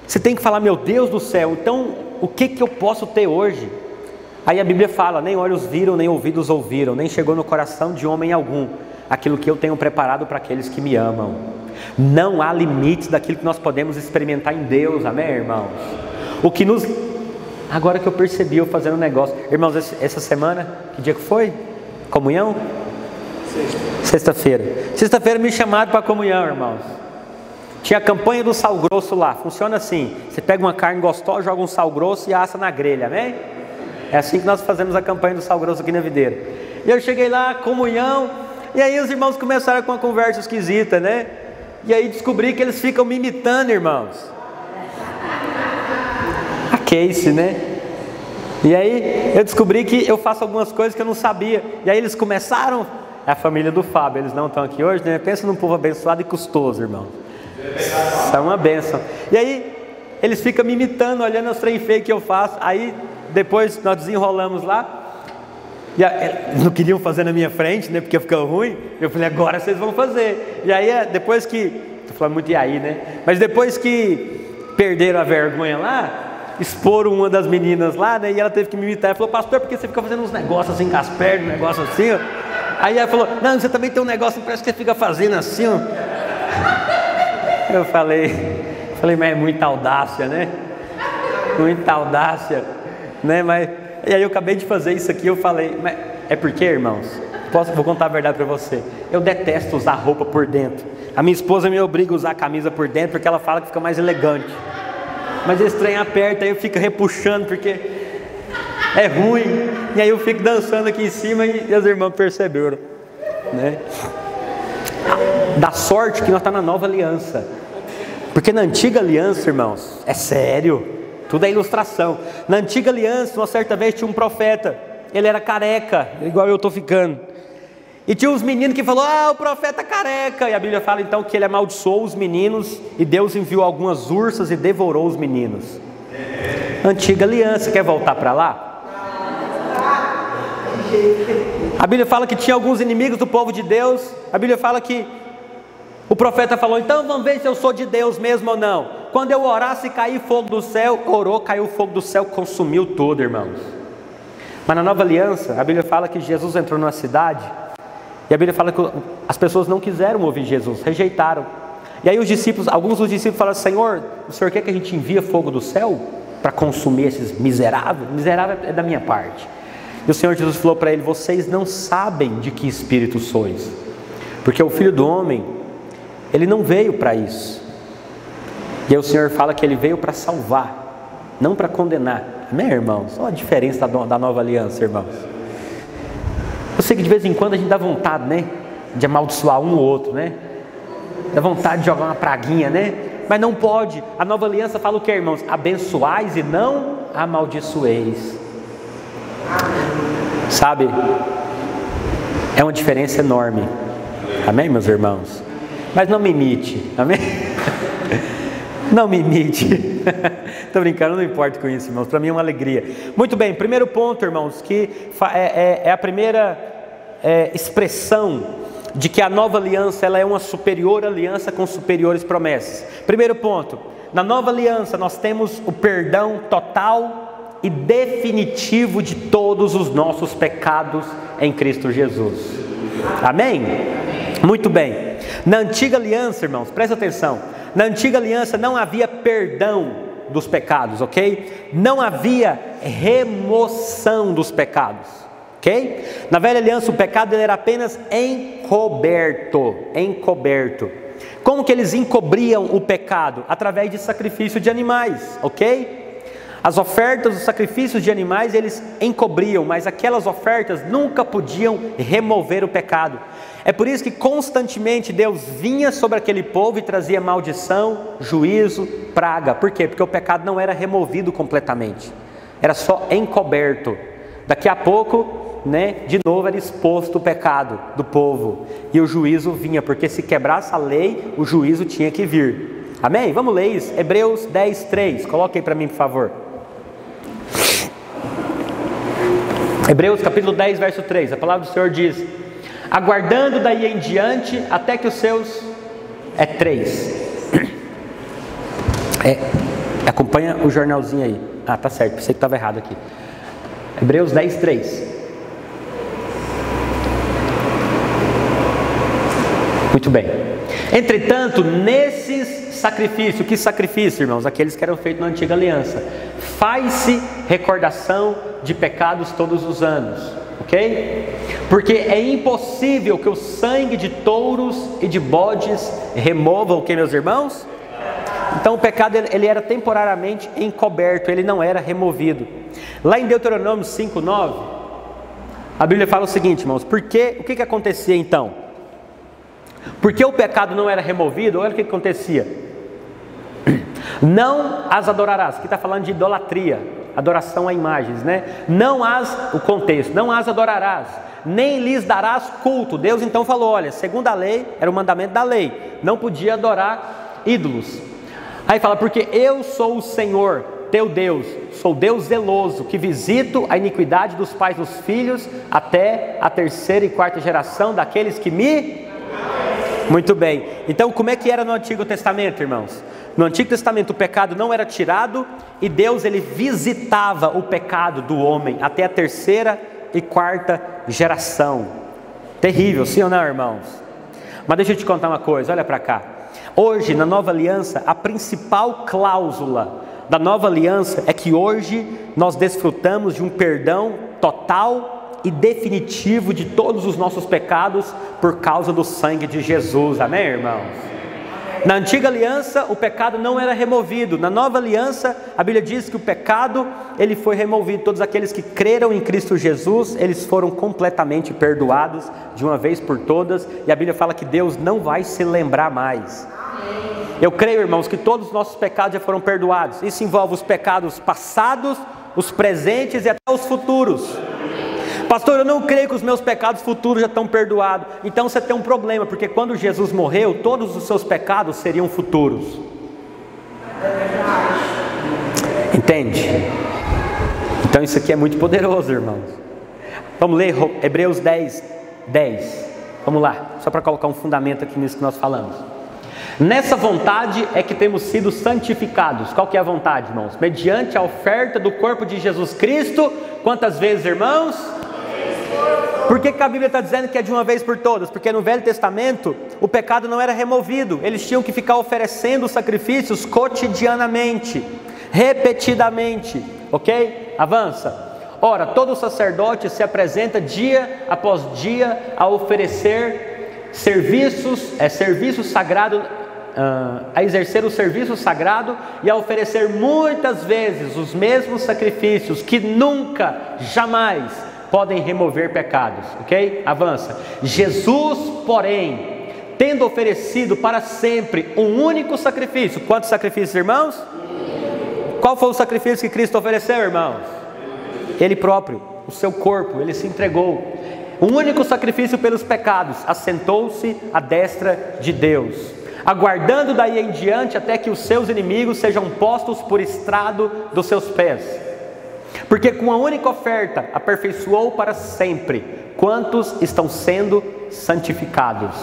você tem que falar, meu Deus do céu, então o que eu posso ter hoje? Aí a Bíblia fala, nem olhos viram, nem ouvidos ouviram, nem chegou no coração de homem algum aquilo que eu tenho preparado para aqueles que me amam. Não há limites daquilo que nós podemos experimentar em Deus, amém, irmãos? O que nos... Agora que eu percebi, eu fazendo um negócio, irmãos, essa semana, que dia que foi? Comunhão? Sexta-feira. Sexta-feira me chamaram para a comunhão, irmãos. Tinha a campanha do sal grosso lá, funciona assim, você pega uma carne gostosa, joga um sal grosso e assa na grelha, amém? É assim que nós fazemos a campanha do sal grosso aqui na videira. E eu cheguei lá, comunhão, e aí os irmãos começaram com uma conversa esquisita, né? E aí descobri que eles ficam me imitando, irmãos. A Casey, né? E aí eu descobri que eu faço algumas coisas que eu não sabia. E aí eles começaram, é a família do Fábio, eles não estão aqui hoje, né? Pensa num povo abençoado e custoso, irmão. Isso é uma bênção. E aí eles ficam me imitando, olhando os trem feios que eu faço. Aí depois nós desenrolamos lá. E não queriam fazer na minha frente, né? Porque ficou ruim. Eu falei, agora vocês vão fazer. E aí depois que... Estou falando muito e aí, né? Mas depois que perderam a vergonha lá, exporam uma das meninas lá, né? E ela teve que me imitar. Ela falou, pastor, por que você fica fazendo uns negócios assim com as pernas, um negócio assim, ó? Aí ela falou, não, você também tem um negócio, parece que você fica fazendo assim, ó. Eu falei, mas é muita audácia, né? Muita audácia, né? Mas, e aí eu acabei de fazer isso aqui, eu falei, mas é porque, irmãos, vou contar a verdade para você, eu detesto usar roupa por dentro. A minha esposa me obriga a usar a camisa por dentro, porque ela fala que fica mais elegante. Mas esse trem aperta, aí eu fico repuxando, porque é ruim. E aí eu fico dançando aqui em cima e os irmãos perceberam, né? Dá sorte que nós estamos na nova aliança. Porque na antiga aliança, irmãos, é sério, tudo é ilustração. Na antiga aliança, uma certa vez tinha um profeta, ele era careca, igual eu estou ficando. E tinha uns meninos que falaram, o profeta careca. E a Bíblia fala então que ele amaldiçoou os meninos e Deus enviou algumas ursas e devorou os meninos. Antiga aliança, quer voltar para lá? A Bíblia fala que tinha alguns inimigos do povo de Deus. A Bíblia fala que o profeta falou, então vamos ver se eu sou de Deus mesmo ou não. Quando eu orar, se cair fogo do céu, orou, caiu fogo do céu, consumiu tudo, irmãos. Mas na nova aliança, a Bíblia fala que Jesus entrou numa cidade, e a Bíblia fala que as pessoas não quiseram ouvir Jesus, rejeitaram. E aí alguns dos discípulos falaram, Senhor, o Senhor quer que a gente envie fogo do céu para consumir esses miseráveis? Miserável é da minha parte. E o Senhor Jesus falou para ele, vocês não sabem de que espírito sois, porque o Filho do Homem, ele não veio para isso. E aí o Senhor fala que ele veio para salvar, não para condenar. Amém, irmãos? Olha a diferença da nova aliança, irmãos. Eu sei que de vez em quando a gente dá vontade, né? De amaldiçoar um ou outro, né? Dá vontade de jogar uma praguinha, né? Mas não pode. A nova aliança fala o que, irmãos? Abençoais e não amaldiçoeis. Sabe? É uma diferença enorme. Amém, meus irmãos? Mas não me imite, amém? Não me imite. Estou brincando, não importa com isso, irmãos. Para mim é uma alegria. Muito bem, primeiro ponto, irmãos, que é a primeira expressão de que a nova aliança ela é uma superior aliança com superiores promessas. Primeiro ponto, na nova aliança nós temos o perdão total e definitivo de todos os nossos pecados em Cristo Jesus. Amém? Muito bem. Na antiga aliança, irmãos, presta atenção. Na antiga aliança não havia perdão dos pecados, ok? Não havia remoção dos pecados, ok? Na velha aliança o pecado ele era apenas encoberto. Como que eles encobriam o pecado? Através de sacrifício de animais, ok? As ofertas, os sacrifícios de animais eles encobriam, mas aquelas ofertas nunca podiam remover o pecado. É por isso que constantemente Deus vinha sobre aquele povo e trazia maldição, juízo, praga. Por quê? Porque o pecado não era removido completamente, era só encoberto. Daqui a pouco, né, de novo era exposto o pecado do povo e o juízo vinha, porque se quebrasse a lei, o juízo tinha que vir. Amém? Vamos ler isso, Hebreus 10:3, coloque aí para mim por favor. Hebreus capítulo 10, verso 3, a palavra do Senhor diz: aguardando daí em diante até que os seus... É 3. Acompanha o jornalzinho aí. Ah, tá certo, pensei que estava errado aqui. Hebreus 10, 3. Muito bem. Entretanto, nesses sacrifícios, que sacrifício, irmãos? Aqueles que eram feitos na antiga aliança. Faz-se recordação de pecados todos os anos, ok? Porque é impossível que o sangue de touros e de bodes remova o que, meus irmãos? Então o pecado ele era temporariamente encoberto, ele não era removido. Lá em Deuteronômio 5:9, a Bíblia fala o seguinte, irmãos: o que acontecia então? Porque o pecado não era removido, olha o que acontecia. Não as adorarás. Aqui está falando de idolatria, adoração a imagens, né? O contexto, não as adorarás, nem lhes darás culto. Deus então falou, olha, segundo a lei, era o mandamento da lei, não podia adorar ídolos. Aí fala, porque eu sou o Senhor, teu Deus, sou Deus zeloso, que visito a iniquidade dos pais dos filhos, até a 3ª e 4ª geração daqueles que me... Muito bem, então como é que era no Antigo Testamento, irmãos? No Antigo Testamento o pecado não era tirado, e Deus ele visitava o pecado do homem, até a 3ª e 4ª geração. Terrível, sim ou não, irmãos? Mas deixa eu te contar uma coisa, olha para cá. Hoje, na nova aliança, a principal cláusula da nova aliança é que hoje nós desfrutamos de um perdão total e definitivo de todos os nossos pecados por causa do sangue de Jesus, amém, irmãos? Na antiga aliança o pecado não era removido, na nova aliança a Bíblia diz que o pecado ele foi removido. Todos aqueles que creram em Cristo Jesus, eles foram completamente perdoados de uma vez por todas, e a Bíblia fala que Deus não vai se lembrar mais. Eu creio, irmãos, que todos os nossos pecados já foram perdoados. Isso envolve os pecados passados, os presentes e até os futuros. Pastor, eu não creio que os meus pecados futuros já estão perdoados. Então você tem um problema, porque quando Jesus morreu, todos os seus pecados seriam futuros. Entende? Então isso aqui é muito poderoso, irmãos. Vamos ler Hebreus 10. Vamos lá, só para colocar um fundamento aqui nisso que nós falamos. Nessa vontade é que temos sido santificados. Qual que é a vontade, irmãos? Mediante a oferta do corpo de Jesus Cristo. Quantas vezes, irmãos? Por que a Bíblia está dizendo que é de uma vez por todas? Porque no Velho Testamento o pecado não era removido. Eles tinham que ficar oferecendo sacrifícios cotidianamente, repetidamente. Ok? Avança. Ora, todo sacerdote se apresenta dia após dia a oferecer serviço sagrado, a exercer o serviço sagrado e a oferecer muitas vezes os mesmos sacrifícios que nunca, jamais podem remover pecados, ok? Avança. Jesus, porém, tendo oferecido para sempre um único sacrifício. Quantos sacrifícios, irmãos? Qual foi o sacrifício que Cristo ofereceu, irmãos? Ele próprio, o seu corpo, ele se entregou. Um único sacrifício pelos pecados, assentou-se à destra de Deus, aguardando daí em diante até que os seus inimigos sejam postos por estrado dos seus pés. Porque com a única oferta aperfeiçoou para sempre quantos estão sendo santificados.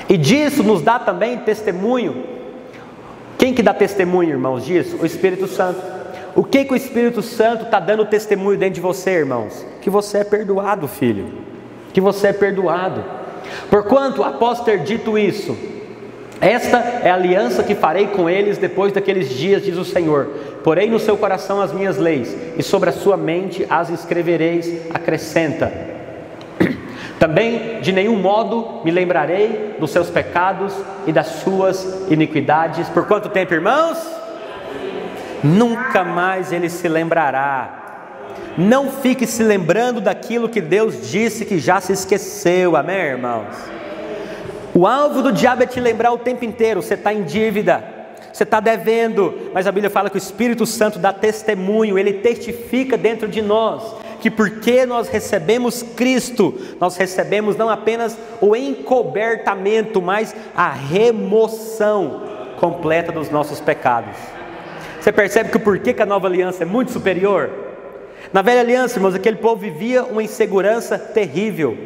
E disso nos dá também testemunho. Quem que dá testemunho, irmãos, disso? O Espírito Santo. O que o Espírito Santo está dando testemunho dentro de você, irmãos? Que você é perdoado, filho. Que você é perdoado. Porquanto, após ter dito isso, esta é a aliança que farei com eles depois daqueles dias, diz o Senhor. Porei no seu coração as minhas leis, e sobre a sua mente as escrevereis, acrescenta. Também de nenhum modo me lembrarei dos seus pecados e das suas iniquidades. Por quanto tempo, irmãos? Nunca mais ele se lembrará. Não fique se lembrando daquilo que Deus disse que já se esqueceu, amém, irmãos? O alvo do diabo é te lembrar o tempo inteiro. Você está em dívida, você está devendo, mas a Bíblia fala que o Espírito Santo dá testemunho, ele testifica dentro de nós, que porque nós recebemos Cristo, nós recebemos não apenas o encobertamento, mas a remoção completa dos nossos pecados. Você percebe que o porquê que a nova aliança é muito superior? Na velha aliança, irmãos, aquele povo vivia uma insegurança terrível,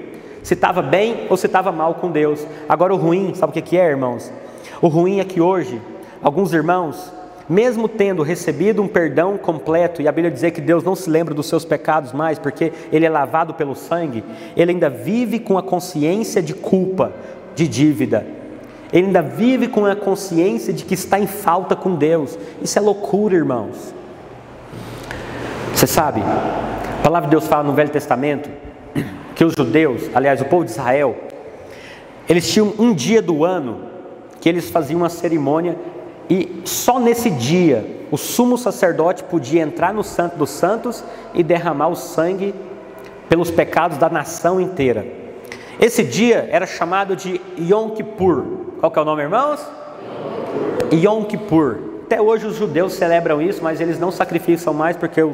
se estava bem ou se estava mal com Deus. Agora o ruim, sabe o que é, irmãos? O ruim é que hoje, alguns irmãos, mesmo tendo recebido um perdão completo, e a Bíblia diz que Deus não se lembra dos seus pecados mais, porque Ele é lavado pelo sangue, ele ainda vive com a consciência de culpa, de dívida. Ele ainda vive com a consciência de que está em falta com Deus. Isso é loucura, irmãos. Você sabe, a palavra de Deus fala no Velho Testamento que os judeus, aliás, o povo de Israel, eles tinham um dia do ano que eles faziam uma cerimônia, e só nesse dia o sumo sacerdote podia entrar no Santo dos Santos e derramar o sangue pelos pecados da nação inteira. Esse dia era chamado de Yom Kippur. Qual que é o nome, irmãos? Yom Kippur. Até hoje os judeus celebram isso, mas eles não sacrificam mais porque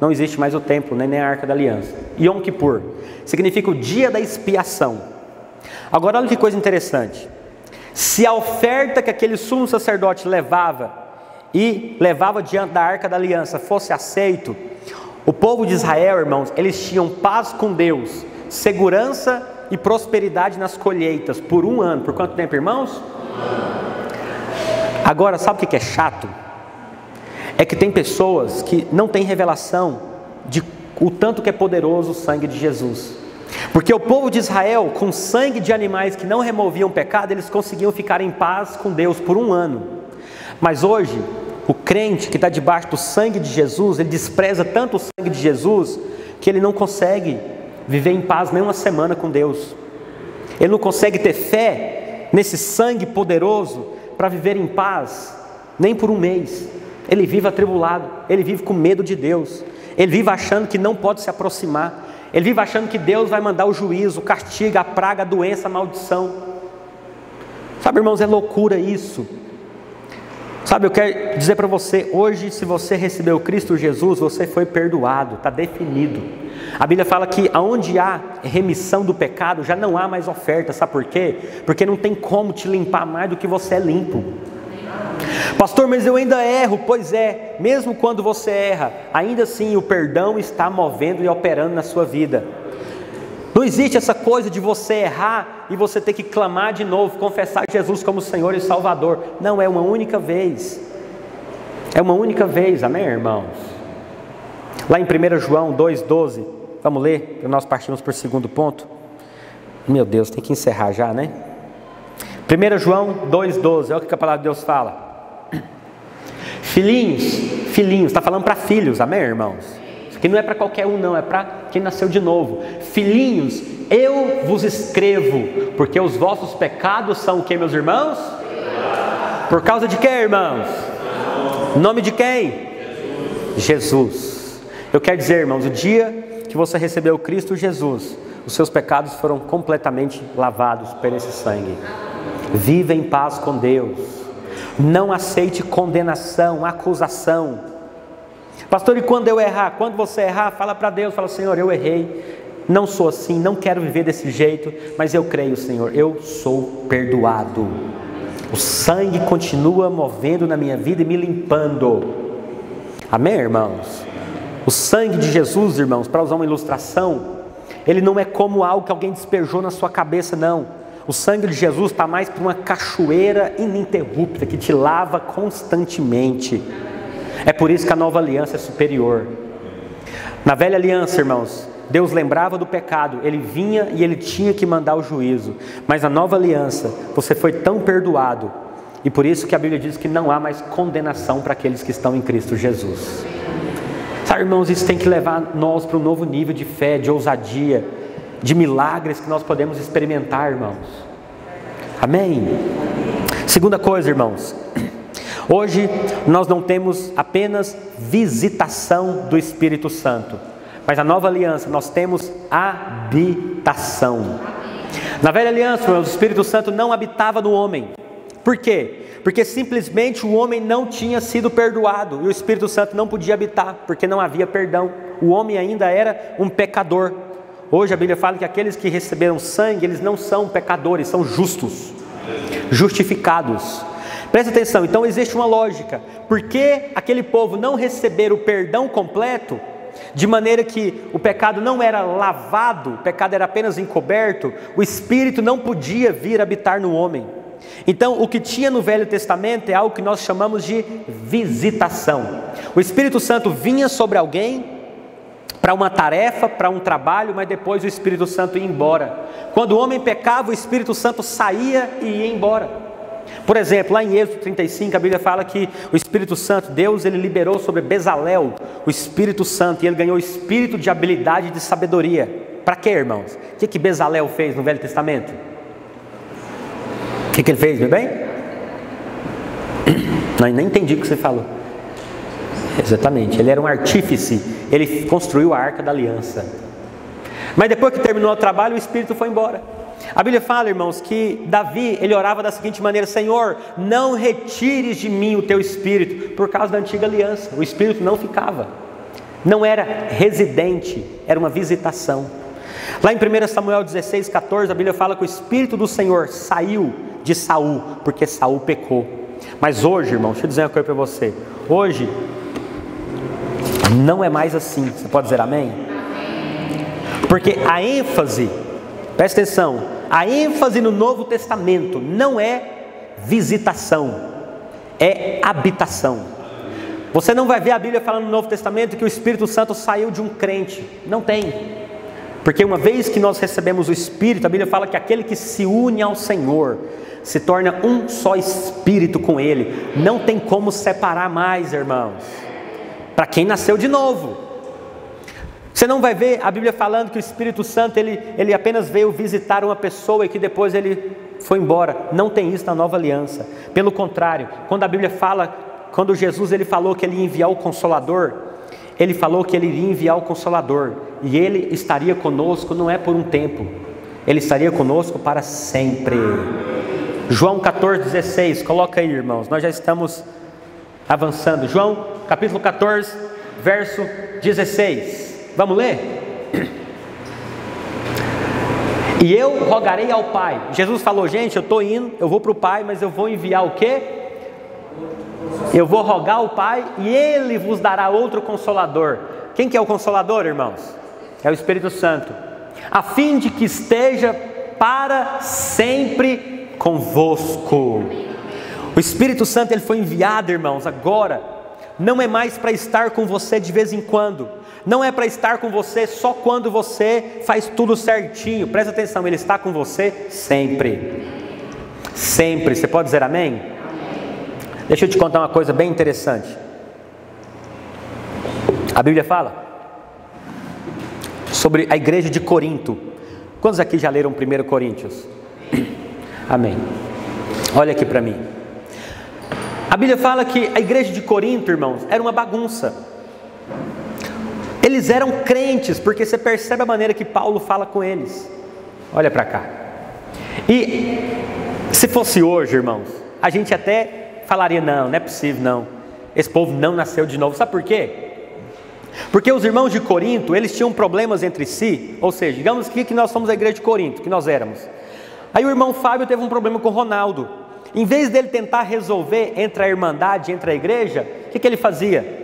não existe mais o templo, nem a Arca da Aliança. Yom Kippur significa o dia da expiação. Agora olha que coisa interessante. Se a oferta que aquele sumo sacerdote levava diante da Arca da Aliança fosse aceito, o povo de Israel, irmãos, eles tinham paz com Deus, segurança e prosperidade nas colheitas por um ano. Por quanto tempo, irmãos? Agora, sabe o que é chato? É que tem pessoas que não têm revelação de o tanto que é poderoso o sangue de Jesus. Porque o povo de Israel, com sangue de animais que não removiam pecado, eles conseguiam ficar em paz com Deus por um ano. Mas hoje, o crente que está debaixo do sangue de Jesus, ele despreza tanto o sangue de Jesus, que ele não consegue viver em paz nem uma semana com Deus. Ele não consegue ter fé nesse sangue poderoso para viver em paz nem por um mês. Ele vive atribulado, ele vive com medo de Deus, ele vive achando que não pode se aproximar, ele vive achando que Deus vai mandar o juízo, o castigo, a praga, a doença, a maldição. Sabe, irmãos, é loucura isso. Sabe, eu quero dizer para você, hoje, se você recebeu Cristo Jesus, você foi perdoado, está definido. A Bíblia fala que aonde há remissão do pecado, já não há mais oferta. Sabe por quê? Porque não tem como te limpar mais do que você é limpo. Pastor, mas eu ainda erro. Pois é, mesmo quando você erra, ainda assim o perdão está movendo e operando na sua vida. Não existe essa coisa de você errar e você ter que clamar de novo, confessar Jesus como Senhor e Salvador. Não, é uma única vez. É uma única vez, amém, irmãos? Lá em 1 João 2,12, vamos ler, nós partimos para o segundo ponto. Meu Deus, tem que encerrar já, né? 1 João 2,12, olha o que a palavra de Deus fala. Filhinhos, está falando para filhos, amém, irmãos? Isso aqui não é para qualquer um, não, é para quem nasceu de novo. Filhinhos, eu vos escrevo, porque os vossos pecados são o que, meus irmãos? Por causa de quê, irmãos? Em nome de quem? Jesus. Eu quero dizer, irmãos, o dia que você recebeu Cristo Jesus, os seus pecados foram completamente lavados por esse sangue. Viva em paz com Deus. Não aceite condenação, acusação. Pastor, e quando eu errar? Quando você errar, fala para Deus, fala: Senhor, eu errei, não sou assim, não quero viver desse jeito, mas eu creio, Senhor, eu sou perdoado. O sangue continua movendo na minha vida e me limpando. Amém, irmãos? O sangue de Jesus, irmãos, para usar uma ilustração, ele não é como algo que alguém despejou na sua cabeça, não. O sangue de Jesus está mais para uma cachoeira ininterrupta que te lava constantemente. É por isso que a nova aliança é superior. Na velha aliança, irmãos, Deus lembrava do pecado, Ele vinha e Ele tinha que mandar o juízo. Mas na nova aliança, você foi tão perdoado, e por isso que a Bíblia diz que não há mais condenação para aqueles que estão em Cristo Jesus. Sabe, irmãos, isso tem que levar nós para um novo nível de fé, de ousadia, de milagres que nós podemos experimentar, irmãos. Amém? Segunda coisa, irmãos, hoje nós não temos apenas visitação do Espírito Santo, mas na nova aliança nós temos habitação. Na velha aliança, irmãos, o Espírito Santo não habitava no homem. Por quê? Porque simplesmente o homem não tinha sido perdoado e o Espírito Santo não podia habitar, porque não havia perdão. O homem ainda era um pecador. Hoje a Bíblia fala que aqueles que receberam sangue, eles não são pecadores, são justos, justificados. Presta atenção, então existe uma lógica. Por que aquele povo não receber o perdão completo de maneira que o pecado não era lavado, o pecado era apenas encoberto, o Espírito não podia vir habitar no homem. Então, o que tinha no Velho Testamento é algo que nós chamamos de visitação. O Espírito Santo vinha sobre alguém para uma tarefa, para um trabalho, mas depois o Espírito Santo ia embora. Quando o homem pecava, o Espírito Santo saía e ia embora. Por exemplo, lá em Êxodo 35, a Bíblia fala que o Espírito Santo, Deus, ele liberou sobre Bezalel o Espírito Santo, e ele ganhou o espírito de habilidade e de sabedoria. Para quê, irmãos? O que Bezalel fez no Velho Testamento? O que ele fez, meu bem? Não, nem entendi o que você falou. Exatamente, ele era um artífice, ele construiu a Arca da Aliança. Mas depois que terminou o trabalho, o Espírito foi embora. A Bíblia fala, irmãos, que Davi, ele orava da seguinte maneira: Senhor, não retires de mim o teu Espírito, por causa da antiga aliança. O Espírito não ficava, não era residente, era uma visitação. Lá em 1 Samuel 16:14, a Bíblia fala que o Espírito do Senhor saiu de Saul, porque Saul pecou. Mas hoje, irmão, deixa eu dizer uma coisa para você. Hoje, não é mais assim. Você pode dizer amém? Porque a ênfase, presta atenção, a ênfase no Novo Testamento não é visitação, é habitação. Você não vai ver a Bíblia falando no Novo Testamento que o Espírito Santo saiu de um crente. Não tem. Porque uma vez que nós recebemos o Espírito, a Bíblia fala que aquele que se une ao Senhor se torna um só Espírito com Ele. Não tem como separar mais, irmãos. Para quem nasceu de novo. Você não vai ver a Bíblia falando que o Espírito Santo ele apenas veio visitar uma pessoa e que depois ele foi embora. Não tem isso na Nova Aliança. Pelo contrário, quando a Bíblia fala, quando Jesus ele falou que ele ia enviar o Consolador, ele falou que ele iria enviar o Consolador, e ele estaria conosco, não é por um tempo, ele estaria conosco para sempre. João 14,16, coloca aí, irmãos, nós já estamos avançando. João capítulo 14, verso 16, vamos ler? E eu rogarei ao Pai. Jesus falou: gente, eu estou indo, eu vou para o Pai, mas eu vou enviar o quê? Eu vou rogar ao Pai, e Ele vos dará outro Consolador. Quem que é o Consolador, irmãos? É o Espírito Santo, a fim de que esteja para sempre convosco. O Espírito Santo ele foi enviado, irmãos, agora. Não é mais para estar com você de vez em quando. Não é para estar com você só quando você faz tudo certinho. Presta atenção, Ele está com você sempre. Sempre. Você pode dizer amém? Deixa eu te contar uma coisa bem interessante. A Bíblia fala sobre a igreja de Corinto. Quantos aqui já leram 1 Coríntios? Amém. Olha aqui para mim. A Bíblia fala que a igreja de Corinto, irmãos, era uma bagunça. Eles eram crentes, porque você percebe a maneira que Paulo fala com eles. Olha para cá. E se fosse hoje, irmãos, a gente até falaria: não é possível, não. Esse povo não nasceu de novo. Sabe por quê? Porque os irmãos de Corinto, eles tinham problemas entre si. Ou seja, digamos que nós somos a igreja de Corinto, que nós éramos. Aí o irmão Fábio teve um problema com o Ronaldo. Em vez dele tentar resolver entre a irmandade, entre a igreja, o que ele fazia?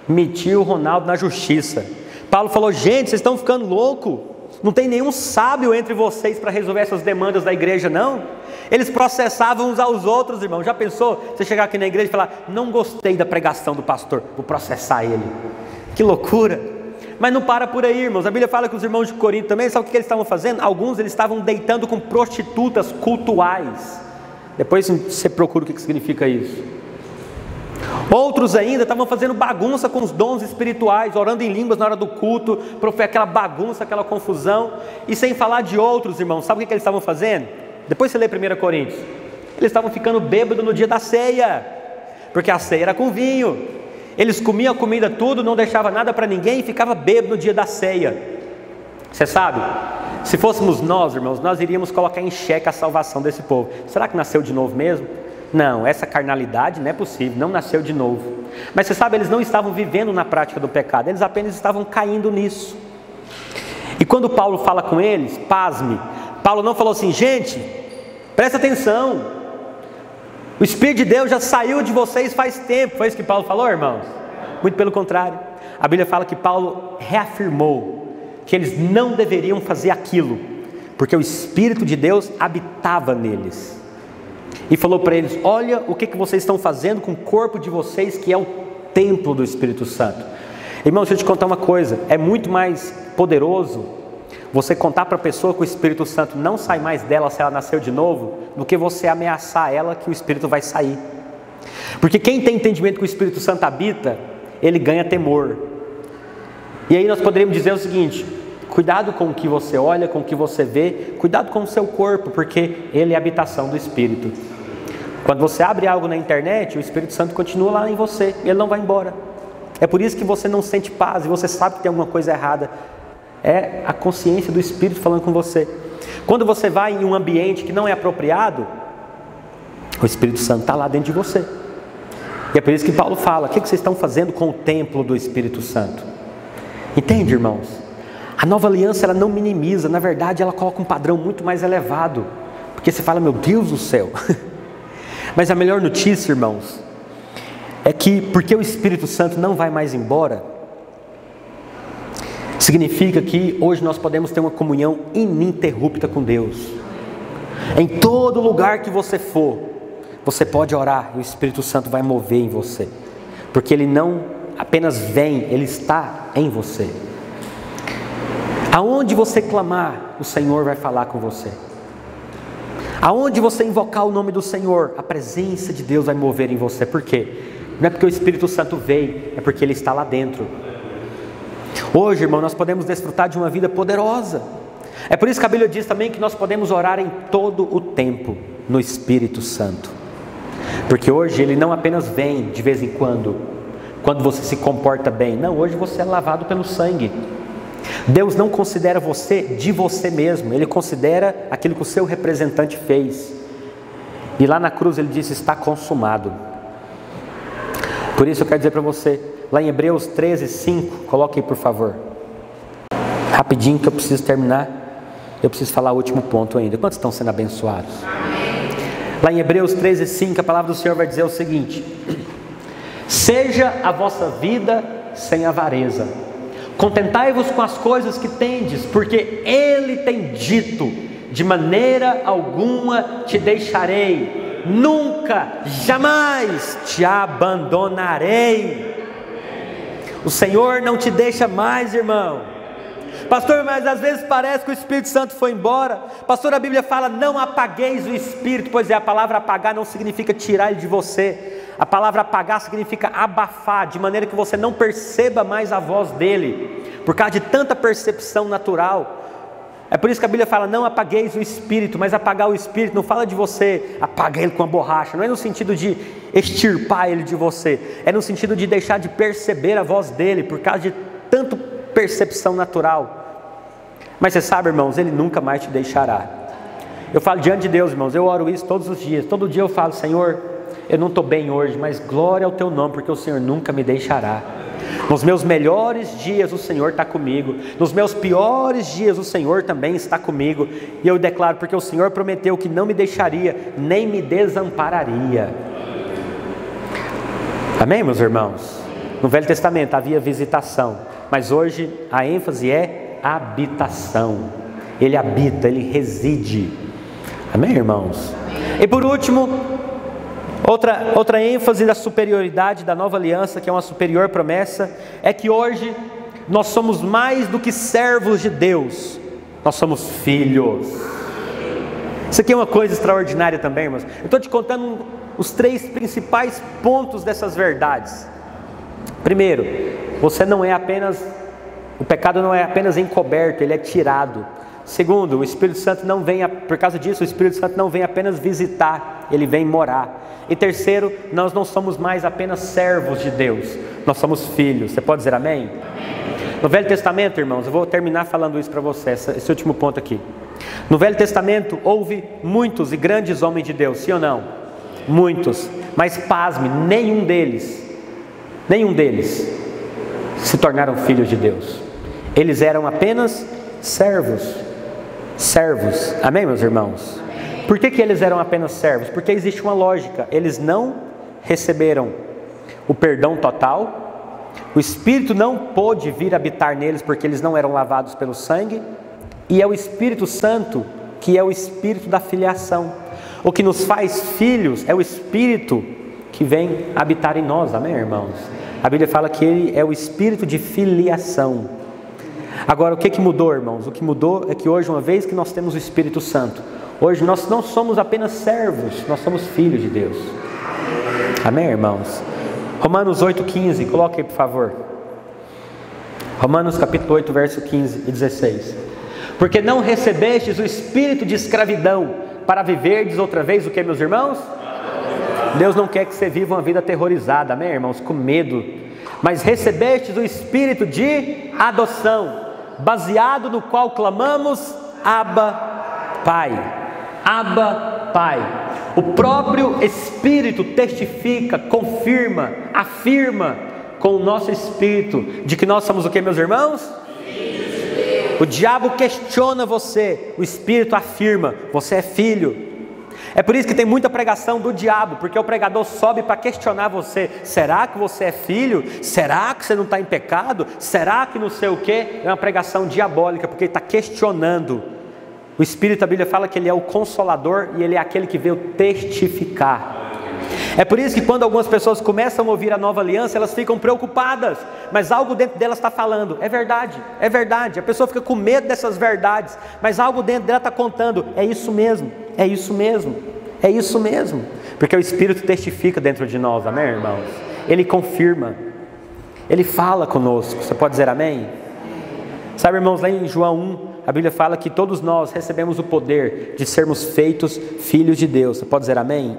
Metia o Ronaldo na justiça. Paulo falou: gente, vocês estão ficando loucos. Não tem nenhum sábio entre vocês para resolver essas demandas da igreja, não. Eles processavam uns aos outros, irmão. Já pensou? Você chegar aqui na igreja e falar: não gostei da pregação do pastor, vou processar ele. Que loucura. Mas não para por aí, irmãos. A Bíblia fala que os irmãos de Corinto também, sabe o que eles estavam fazendo? Alguns eles estavam deitando com prostitutas cultuais. Depois você procura o que significa isso. Outros ainda estavam fazendo bagunça com os dons espirituais, orando em línguas na hora do culto, aquela bagunça, aquela confusão. E sem falar de outros, irmãos, sabe o que eles estavam fazendo? Depois você lê 1 Coríntios. Eles estavam ficando bêbados no dia da ceia, porque a ceia era com vinho. Eles comiam a comida tudo, não deixava nada para ninguém e ficava bêbado no dia da ceia. Você sabe, se fôssemos nós, irmãos, nós iríamos colocar em xeque a salvação desse povo. Será que nasceu de novo mesmo? Não, essa carnalidade não é possível, não nasceu de novo. Mas você sabe, eles não estavam vivendo na prática do pecado, eles apenas estavam caindo nisso. E quando Paulo fala com eles, pasme, Paulo não falou assim: gente, presta atenção, o Espírito de Deus já saiu de vocês faz tempo. Foi isso que Paulo falou, irmãos? Muito pelo contrário. a Bíblia fala que Paulo reafirmou que eles não deveriam fazer aquilo, porque o Espírito de Deus habitava neles. E falou para eles: olha o que vocês estão fazendo com o corpo de vocês, que é o templo do Espírito Santo. Irmão, deixa eu te contar uma coisa, é muito mais poderoso você contar para a pessoa que o Espírito Santo não sai mais dela se ela nasceu de novo, do que você ameaçar ela que o Espírito vai sair. Porque quem tem entendimento que o Espírito Santo habita, ele ganha temor. E aí nós poderíamos dizer o seguinte: cuidado com o que você olha, com o que você vê, cuidado com o seu corpo, porque ele é a habitação do Espírito. Quando você abre algo na internet, o Espírito Santo continua lá em você, ele não vai embora. É por isso que você não sente paz e você sabe que tem alguma coisa errada. É a consciência do Espírito falando com você. Quando você vai em um ambiente que não é apropriado, o Espírito Santo está lá dentro de você. E é por isso que Paulo fala: o que vocês estão fazendo com o templo do Espírito Santo? Entende, irmãos? A nova aliança, ela não minimiza, na verdade ela coloca um padrão muito mais elevado. Porque você fala: meu Deus do céu. Mas a melhor notícia, irmãos, é que porque o Espírito Santo não vai mais embora, significa que hoje nós podemos ter uma comunhão ininterrupta com Deus. Em todo lugar que você for, você pode orar e o Espírito Santo vai mover em você. Porque ele não apenas vem, ele está em você. Aonde você clamar, o Senhor vai falar com você. Aonde você invocar o nome do Senhor, a presença de Deus vai mover em você. Por quê? Não é porque o Espírito Santo veio, é porque ele está lá dentro. Hoje, irmão, nós podemos desfrutar de uma vida poderosa. É por isso que a Bíblia diz também que nós podemos orar em todo o tempo no Espírito Santo. Porque hoje ele não apenas vem de vez em quando você se comporta bem. Não, hoje você é lavado pelo sangue. Deus não considera você de você mesmo, ele considera aquilo que o seu representante fez. E lá na cruz ele disse: está consumado. Por isso eu quero dizer para você, lá em Hebreus 13:5, coloque aí por favor, rapidinho que eu preciso terminar, eu preciso falar o último ponto ainda. Quantos estão sendo abençoados? Lá em Hebreus 13:5, a palavra do Senhor vai dizer o seguinte: seja a vossa vida sem avareza, contentai-vos com as coisas que tendes, porque Ele tem dito: de maneira alguma te deixarei, nunca, jamais te abandonarei. O Senhor não te deixa mais, irmão. Pastor, mas às vezes parece que o Espírito Santo foi embora. Pastor, a Bíblia fala: não apagueis o Espírito. Pois é, a palavra apagar não significa tirar ele de você. A palavra apagar significa abafar, de maneira que você não perceba mais a voz dele, por causa de tanta percepção natural. É por isso que a Bíblia fala: não apagueis o Espírito. Mas apagar o Espírito não fala de você apagar ele com a borracha, não é no sentido de extirpar ele de você, é no sentido de deixar de perceber a voz dele, por causa de tanto percepção natural. Mas você sabe, irmãos, ele nunca mais te deixará. Eu falo diante de Deus, irmãos, eu oro isso todos os dias. Todo dia eu falo: Senhor, eu não estou bem hoje, mas glória ao teu nome, porque o Senhor nunca me deixará. Nos meus melhores dias o Senhor está comigo, nos meus piores dias o Senhor também está comigo. E eu declaro, porque o Senhor prometeu que não me deixaria, nem me desampararia. Amém, meus irmãos? No Velho Testamento havia visitação, mas hoje a ênfase é habitação. Ele habita, ele reside. Amém, irmãos? E por último, outra ênfase da superioridade da nova aliança, que é uma superior promessa, é que hoje nós somos mais do que servos de Deus, nós somos filhos. Isso aqui é uma coisa extraordinária também, irmãos. Eu estou te contando os 3 principais pontos dessas verdades. Primeiro, você não é apenas, o pecado não é apenas encoberto, ele é tirado. Segundo, o Espírito Santo não vem, por causa disso, o Espírito Santo não vem apenas visitar, ele vem morar. E terceiro, nós não somos mais apenas servos de Deus, nós somos filhos. Você pode dizer amém? No Velho Testamento, irmãos, eu vou terminar falando isso para você, esse último ponto aqui. No Velho Testamento houve muitos e grandes homens de Deus, sim ou não? Muitos, mas pasme, nenhum deles se tornaram filhos de Deus. Eles eram apenas servos. Amém, meus irmãos? Por que eles eram apenas servos? Porque existe uma lógica: eles não receberam o perdão total, O Espírito não pôde vir habitar neles porque eles não eram lavados pelo sangue, e é o Espírito Santo que é o Espírito da filiação. O que nos faz filhos é o Espírito que vem habitar em nós, amém, irmãos? A Bíblia fala que Ele é o Espírito de filiação. Agora, o que mudou, irmãos? O que mudou é que hoje, uma vez que nós temos o Espírito Santo, hoje nós não somos apenas servos, nós somos filhos de Deus. Amém, irmãos? Romanos 8,15, coloque aí, por favor. Romanos capítulo 8, verso 15 e 16. Porque não recebestes o espírito de escravidão para viverdes outra vez o que, meus irmãos? Deus não quer que você viva uma vida aterrorizada, amém, irmãos? Com medo. Mas recebestes o espírito de adoção, baseado no qual clamamos, Abba, Pai. Abba, Pai. O próprio Espírito testifica, confirma, afirma com o nosso espírito de que nós somos o que, meus irmãos? O diabo questiona você, o Espírito afirma, você é filho. É por isso que tem muita pregação do diabo, porque o pregador sobe para questionar você. Será que você é filho? Será que você não está em pecado? Será que não sei o quê? É uma pregação diabólica, porque ele está questionando. O Espírito, a Bíblia fala que ele é o consolador e ele é aquele que veio testificar. É por isso que quando algumas pessoas começam a ouvir a nova aliança, elas ficam preocupadas, mas algo dentro delas está falando, é verdade, a pessoa fica com medo dessas verdades, mas algo dentro dela está contando, é isso mesmo, é isso mesmo, é isso mesmo, porque o Espírito testifica dentro de nós, amém, irmãos? Ele confirma, ele fala conosco, você pode dizer amém? Sabe, irmãos, lá em João 1, a Bíblia fala que todos nós recebemos o poder de sermos feitos filhos de Deus, você pode dizer amém?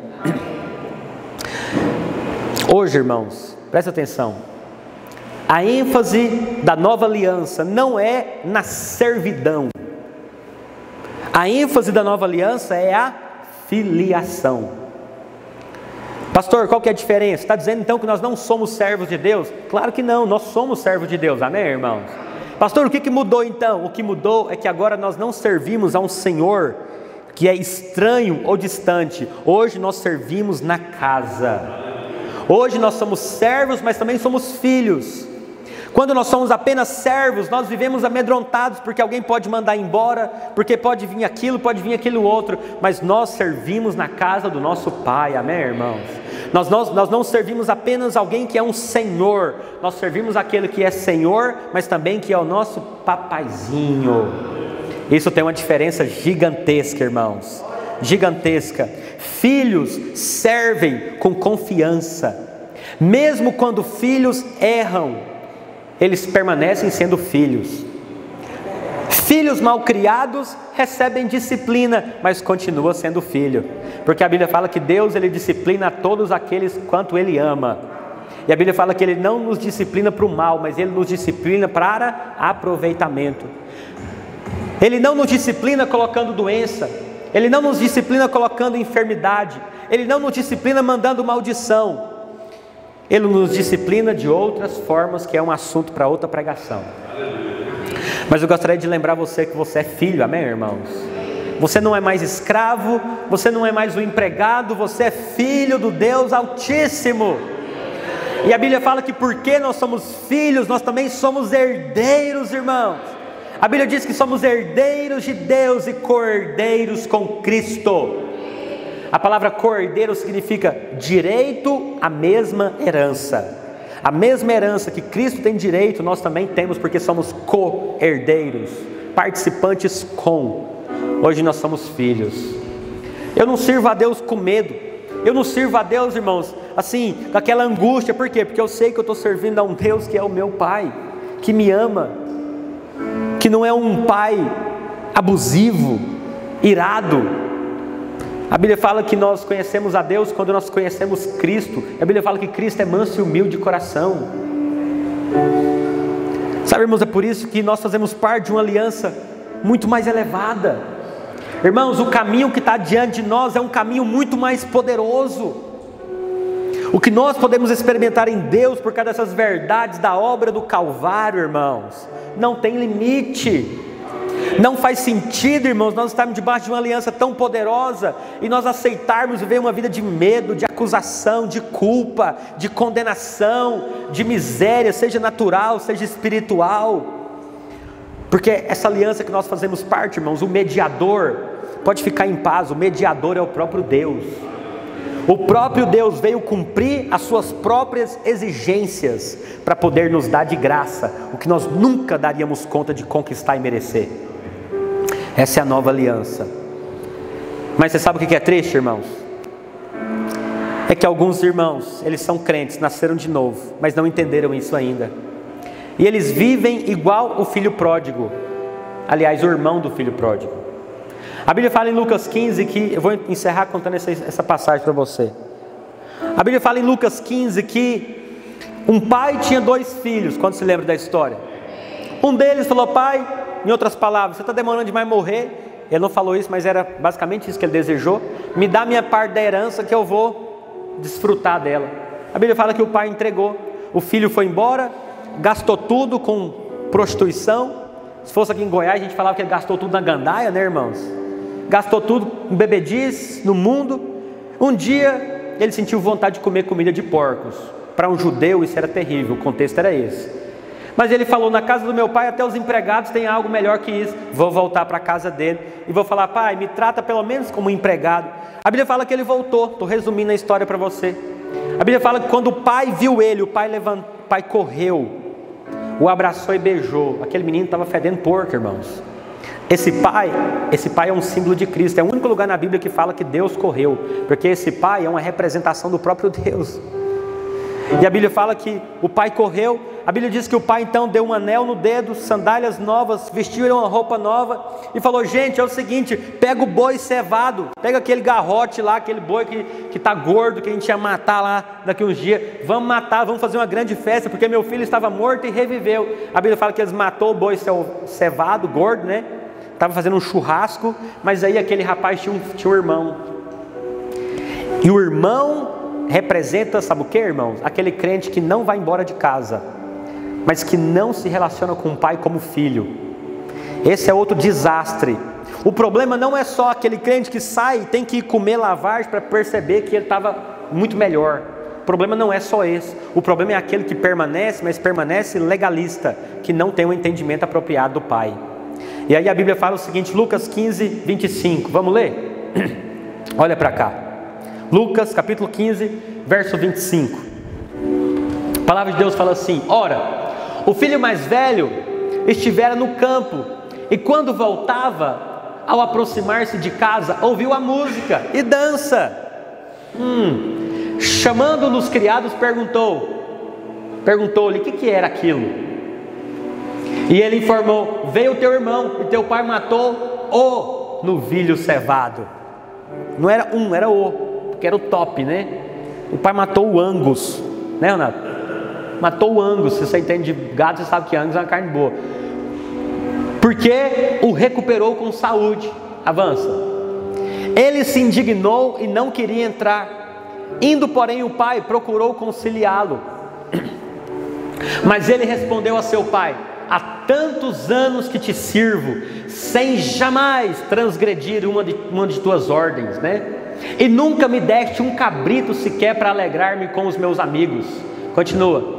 Hoje, irmãos, presta atenção, a ênfase da nova aliança não é na servidão, a ênfase da nova aliança é a filiação. Pastor, qual que é a diferença? Está dizendo então que nós não somos servos de Deus? Claro que não, nós somos servos de Deus, amém, irmãos? Pastor, o que mudou então? O que mudou é que agora nós não servimos a um Senhor que é estranho ou distante, hoje nós servimos na casa. Hoje nós somos servos, mas também somos filhos. Quando nós somos apenas servos, nós vivemos amedrontados, porque alguém pode mandar embora, porque pode vir aquilo outro, mas nós servimos na casa do nosso Pai, amém, irmãos? Nós não servimos apenas alguém que é um Senhor, nós servimos aquele que é Senhor, mas também que é o nosso papaizinho. Isso tem uma diferença gigantesca, irmãos, gigantesca. Filhos servem com confiança, mesmo quando filhos erram, eles permanecem sendo filhos. Filhos mal criados recebem disciplina, mas continua sendo filho, porque a Bíblia fala que Deus ele disciplina a todos aqueles quanto Ele ama, e a Bíblia fala que Ele não nos disciplina para o mal, mas Ele nos disciplina para aproveitamento. Ele não nos disciplina colocando doença, Ele não nos disciplina colocando enfermidade, Ele não nos disciplina mandando maldição, Ele nos disciplina de outras formas, que é um assunto para outra pregação. Mas eu gostaria de lembrar você que você é filho, amém, irmãos? Você não é mais escravo, você não é mais um empregado, você é filho do Deus Altíssimo. E a Bíblia fala que porque nós somos filhos, nós também somos herdeiros, irmãos. A Bíblia diz que somos herdeiros de Deus e cordeiros com Cristo. A palavra cordeiro significa direito à mesma herança. A mesma herança que Cristo tem direito, nós também temos, porque somos co-herdeiros, participantes com. Hoje nós somos filhos. Eu não sirvo a Deus com medo. Eu não sirvo a Deus, irmãos, assim, com aquela angústia. Por quê? Porque eu sei que eu estou servindo a um Deus que é o meu Pai, que me ama, que não é um Pai abusivo, irado. A Bíblia fala que nós conhecemos a Deus quando nós conhecemos Cristo. A Bíblia fala que Cristo é manso e humilde de coração. Sabe, irmãos, é por isso que nós fazemos parte de uma aliança muito mais elevada. Irmãos, o caminho que está diante de nós é um caminho muito mais poderoso. O que nós podemos experimentar em Deus por causa dessas verdades da obra do Calvário, irmãos, não tem limite. Não faz sentido, irmãos, nós estarmos debaixo de uma aliança tão poderosa e nós aceitarmos viver uma vida de medo, de acusação, de culpa, de condenação, de miséria, seja natural, seja espiritual. Porque essa aliança que nós fazemos parte, irmãos, o mediador, pode ficar em paz, o mediador é o próprio Deus. O próprio Deus veio cumprir as suas próprias exigências para poder nos dar de graça o que nós nunca daríamos conta de conquistar e merecer. Essa é a nova aliança. Mas você sabe o que é triste, irmãos? É que alguns irmãos, eles são crentes, nasceram de novo, mas não entenderam isso ainda. E eles vivem igual o filho pródigo. Aliás, o irmão do filho pródigo. A Bíblia fala em Lucas 15 que... Eu vou encerrar contando essa passagem para você. A Bíblia fala em Lucas 15 que um pai tinha 2 filhos. Quando se lembra da história? Um deles falou: pai, em outras palavras, você está demorando demais morrer. Ele não falou isso, mas era basicamente isso que ele desejou. Me dá minha parte da herança que eu vou desfrutar dela. A Bíblia fala que o pai entregou. O filho foi embora, gastou tudo com prostituição. Se fosse aqui em Goiás, a gente falava que ele gastou tudo na gandaia, né, irmãos? Gastou tudo com bebediz no mundo. Um dia ele sentiu vontade de comer comida de porcos. Para um judeu isso era terrível, o contexto era esse. Mas ele falou: na casa do meu pai até os empregados têm algo melhor que isso. Vou voltar para a casa dele e vou falar: pai, me trata pelo menos como empregado. A Bíblia fala que ele voltou. Estou resumindo a história para você. A Bíblia fala que quando o pai viu ele, o pai correu, o abraçou e beijou. Aquele menino estava fedendo porco, irmãos. Esse pai é um símbolo de Cristo. É o único lugar na Bíblia que fala que Deus correu, porque esse pai é uma representação do próprio Deus. E a Bíblia fala que o pai correu. A Bíblia diz que o pai então deu um anel no dedo, sandálias novas, vestiu uma roupa nova e falou: gente, é o seguinte, pega o boi cevado, pega aquele garrote lá, aquele boi que está gordo, que a gente ia matar lá daqui uns dias, vamos matar, vamos fazer uma grande festa, porque meu filho estava morto e reviveu. A Bíblia fala que eles matou o boi cevado, gordo, né? Estava fazendo um churrasco, mas aí aquele rapaz tinha um irmão. E o irmão representa, sabe o que, irmãos? Aquele crente que não vai embora de casa, mas que não se relaciona com o pai como filho. Esse é outro desastre. O problema não é só aquele crente que sai e tem que ir comer lavagem para perceber que ele estava muito melhor. O problema não é só esse. O problema é aquele que permanece, mas permanece legalista, que não tem um entendimento apropriado do pai. E aí a Bíblia fala o seguinte, Lucas 15, 25. Vamos ler? Olha para cá. Lucas capítulo 15, verso 25. A palavra de Deus fala assim: ora, o filho mais velho estivera no campo, e quando voltava, ao aproximar-se de casa, ouviu a música e dança. Chamando-lhe os criados, perguntou-lhe o que era aquilo. E ele informou: veio o teu irmão, e teu pai matou o novilho cevado. Não era era o, porque era o top, né? O pai matou o Angus, né, Renato? Matou o Angus. Se você entende de gado, você sabe que Angus é uma carne boa. Porque o recuperou com saúde. Avança. Ele se indignou e não queria entrar. Indo, porém, o pai procurou conciliá-lo. Mas ele respondeu a seu pai: há tantos anos que te sirvo, sem jamais transgredir uma de tuas ordens, né? E nunca me deste um cabrito sequer para alegrar-me com os meus amigos. Continua.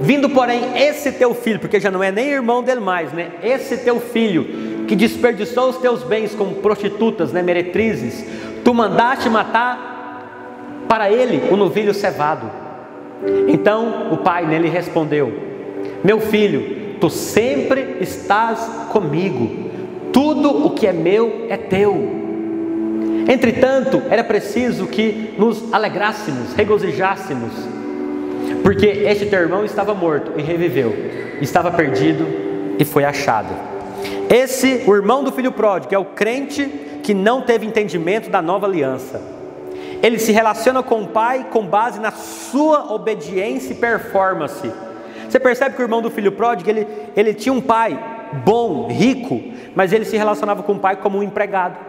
Vindo, porém, esse teu filho, porque já não é nem irmão dele mais, né? Esse teu filho, que desperdiçou os teus bens com prostitutas, né? Meretrizes, tu mandaste matar para ele o novilho cevado. Então o pai nele respondeu: meu filho, tu sempre estás comigo, tudo o que é meu é teu. Entretanto, era preciso que nos alegrássemos, regozijássemos, porque este teu irmão estava morto e reviveu, estava perdido e foi achado. O irmão do filho pródigo, é o crente que não teve entendimento da nova aliança. Ele se relaciona com o pai com base na sua obediência e performance. Você percebe que o irmão do filho pródigo, ele tinha um pai bom, rico, mas ele se relacionava com o pai como um empregado.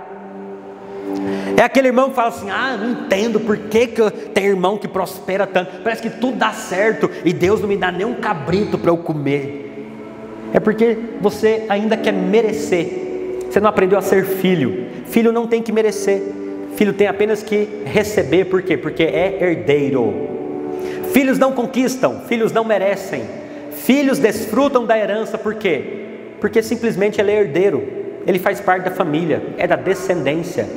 É aquele irmão que fala assim: não entendo por que tem irmão que prospera tanto, parece que tudo dá certo e Deus não me dá nem um cabrito para eu comer. É porque você ainda quer merecer Você não aprendeu a ser filho. Filho não tem que merecer. Filho tem apenas que receber. Por quê? Porque é herdeiro. Filhos não conquistam, filhos não merecem. Filhos desfrutam da herança. Por quê? Porque simplesmente ele é herdeiro. Ele faz parte da família, é da descendência.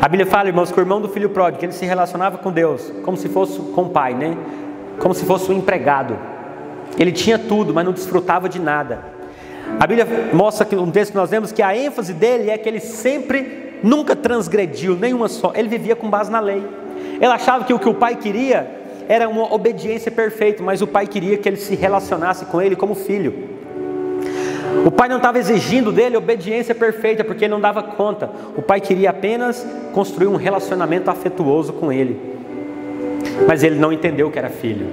A Bíblia fala, irmãos, que o irmão do filho pródigo, ele se relacionava com Deus como se fosse com o pai, né? Como se fosse um empregado. Ele tinha tudo, mas não desfrutava de nada. A Bíblia mostra que um texto que nós vemos que a ênfase dele é que ele sempre, nunca transgrediu nenhuma só. Ele vivia com base na lei. Ele achava que o pai queria era uma obediência perfeita, mas o pai queria que ele se relacionasse com ele como filho. O pai não estava exigindo dele obediência perfeita, porque ele não dava conta. O pai queria apenas construir um relacionamento afetuoso com ele. Mas ele não entendeu que era filho.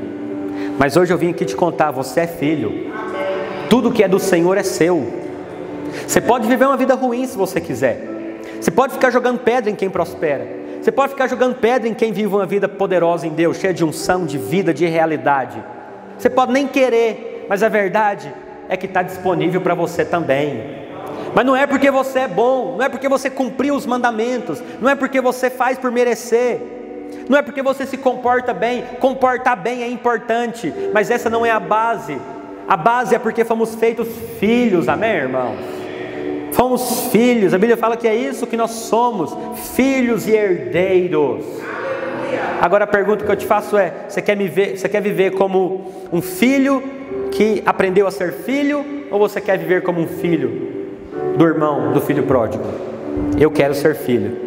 Mas hoje eu vim aqui te contar, você é filho. Tudo que é do Senhor é seu. Você pode viver uma vida ruim se você quiser. Você pode ficar jogando pedra em quem prospera. Você pode ficar jogando pedra em quem vive uma vida poderosa em Deus, cheia de unção, de vida, de realidade. Você pode nem querer, mas a verdade é que está disponível para você também. Mas não é porque você é bom, não é porque você cumpriu os mandamentos, não é porque você faz por merecer, não é porque você se comporta bem. Comportar bem é importante, mas essa não é a base. A base é porque fomos feitos filhos, amém, irmãos? Fomos filhos, a Bíblia fala que é isso que nós somos, filhos e herdeiros. Agora a pergunta que eu te faço é, você quer viver como um filho que aprendeu a ser filho, ou você quer viver como um filho do irmão, do filho pródigo? Eu quero ser filho.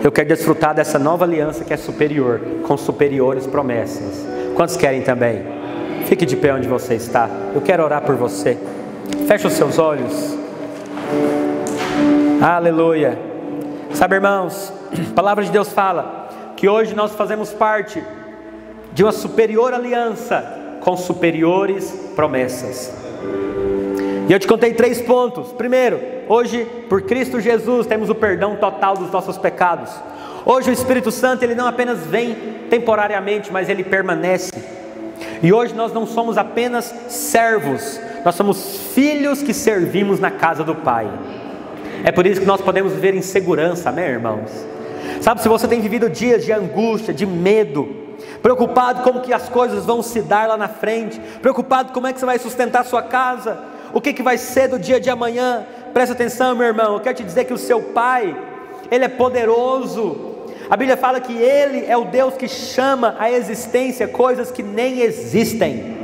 Eu quero desfrutar dessa nova aliança que é superior, com superiores promessas. Quantos querem também? Fique de pé onde você está. Eu quero orar por você. Feche os seus olhos. Aleluia. Sabe, irmãos, a palavra de Deus fala que hoje nós fazemos parte de uma superior aliança com superiores promessas. E eu te contei 3 pontos. Primeiro, hoje por Cristo Jesus temos o perdão total dos nossos pecados. Hoje o Espírito Santo, ele não apenas vem temporariamente, mas ele permanece. E hoje nós não somos apenas servos, nós somos filhos que servimos na casa do Pai. É por isso que nós podemos viver em segurança, amém, irmãos? Sabe, se você tem vivido dias de angústia, de medo, preocupado como que as coisas vão se dar lá na frente, preocupado como é que você vai sustentar a sua casa, o que vai ser do dia de amanhã, presta atenção, meu irmão, eu quero te dizer que o seu Pai, Ele é poderoso. A Bíblia fala que Ele é o Deus que chama à existência coisas que nem existem.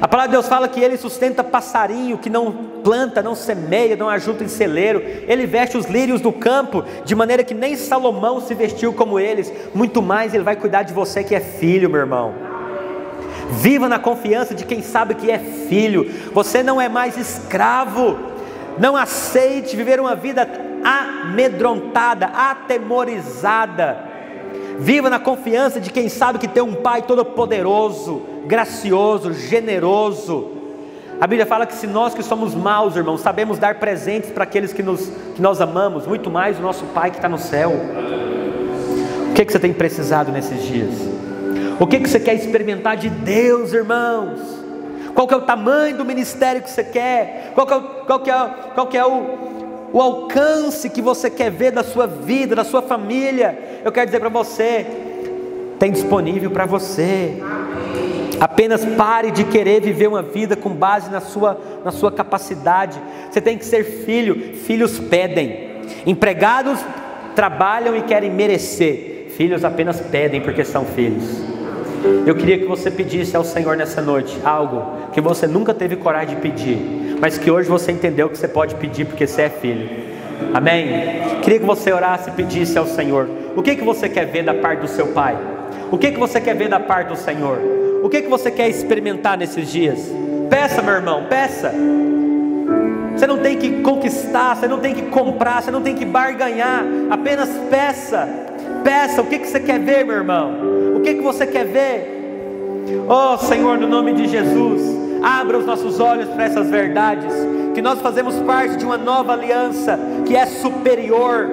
A palavra de Deus fala que Ele sustenta passarinho que não planta, não semeia, não ajunta em celeiro. Ele veste os lírios do campo de maneira que nem Salomão se vestiu como eles. Muito mais Ele vai cuidar de você que é filho, meu irmão. Viva na confiança de quem sabe que é filho. Você não é mais escravo. Não aceite viver uma vida amedrontada, atemorizada. Viva na confiança de quem sabe que tem um Pai todo-poderoso, gracioso, generoso. A Bíblia fala que se nós que somos maus, irmãos, sabemos dar presentes para aqueles que nós amamos, muito mais o nosso Pai que está no céu. O que você tem precisado nesses dias? O que você quer experimentar de Deus, irmãos? Qual que é o tamanho do ministério que você quer? Qual que é o alcance que você quer ver da sua vida, da sua família? Eu quero dizer para você, tem disponível para você. Apenas pare de querer viver uma vida com base na sua capacidade. Você tem que ser filho. Filhos pedem. Empregados trabalham e querem merecer. Filhos apenas pedem porque são filhos. Eu queria que você pedisse ao Senhor nessa noite algo que você nunca teve coragem de pedir, mas que hoje você entendeu que você pode pedir porque você é filho. Amém? Queria que você orasse e pedisse ao Senhor. O que você quer ver da parte do seu Pai? O que você quer ver da parte do Senhor? O que você quer experimentar nesses dias? Peça, meu irmão, peça. Você não tem que conquistar, você não tem que comprar, você não tem que barganhar. Apenas peça. Peça, o que você quer ver, meu irmão? O que você quer ver? Oh Senhor, no nome de Jesus, abra os nossos olhos para essas verdades, que nós fazemos parte de uma nova aliança, que é superior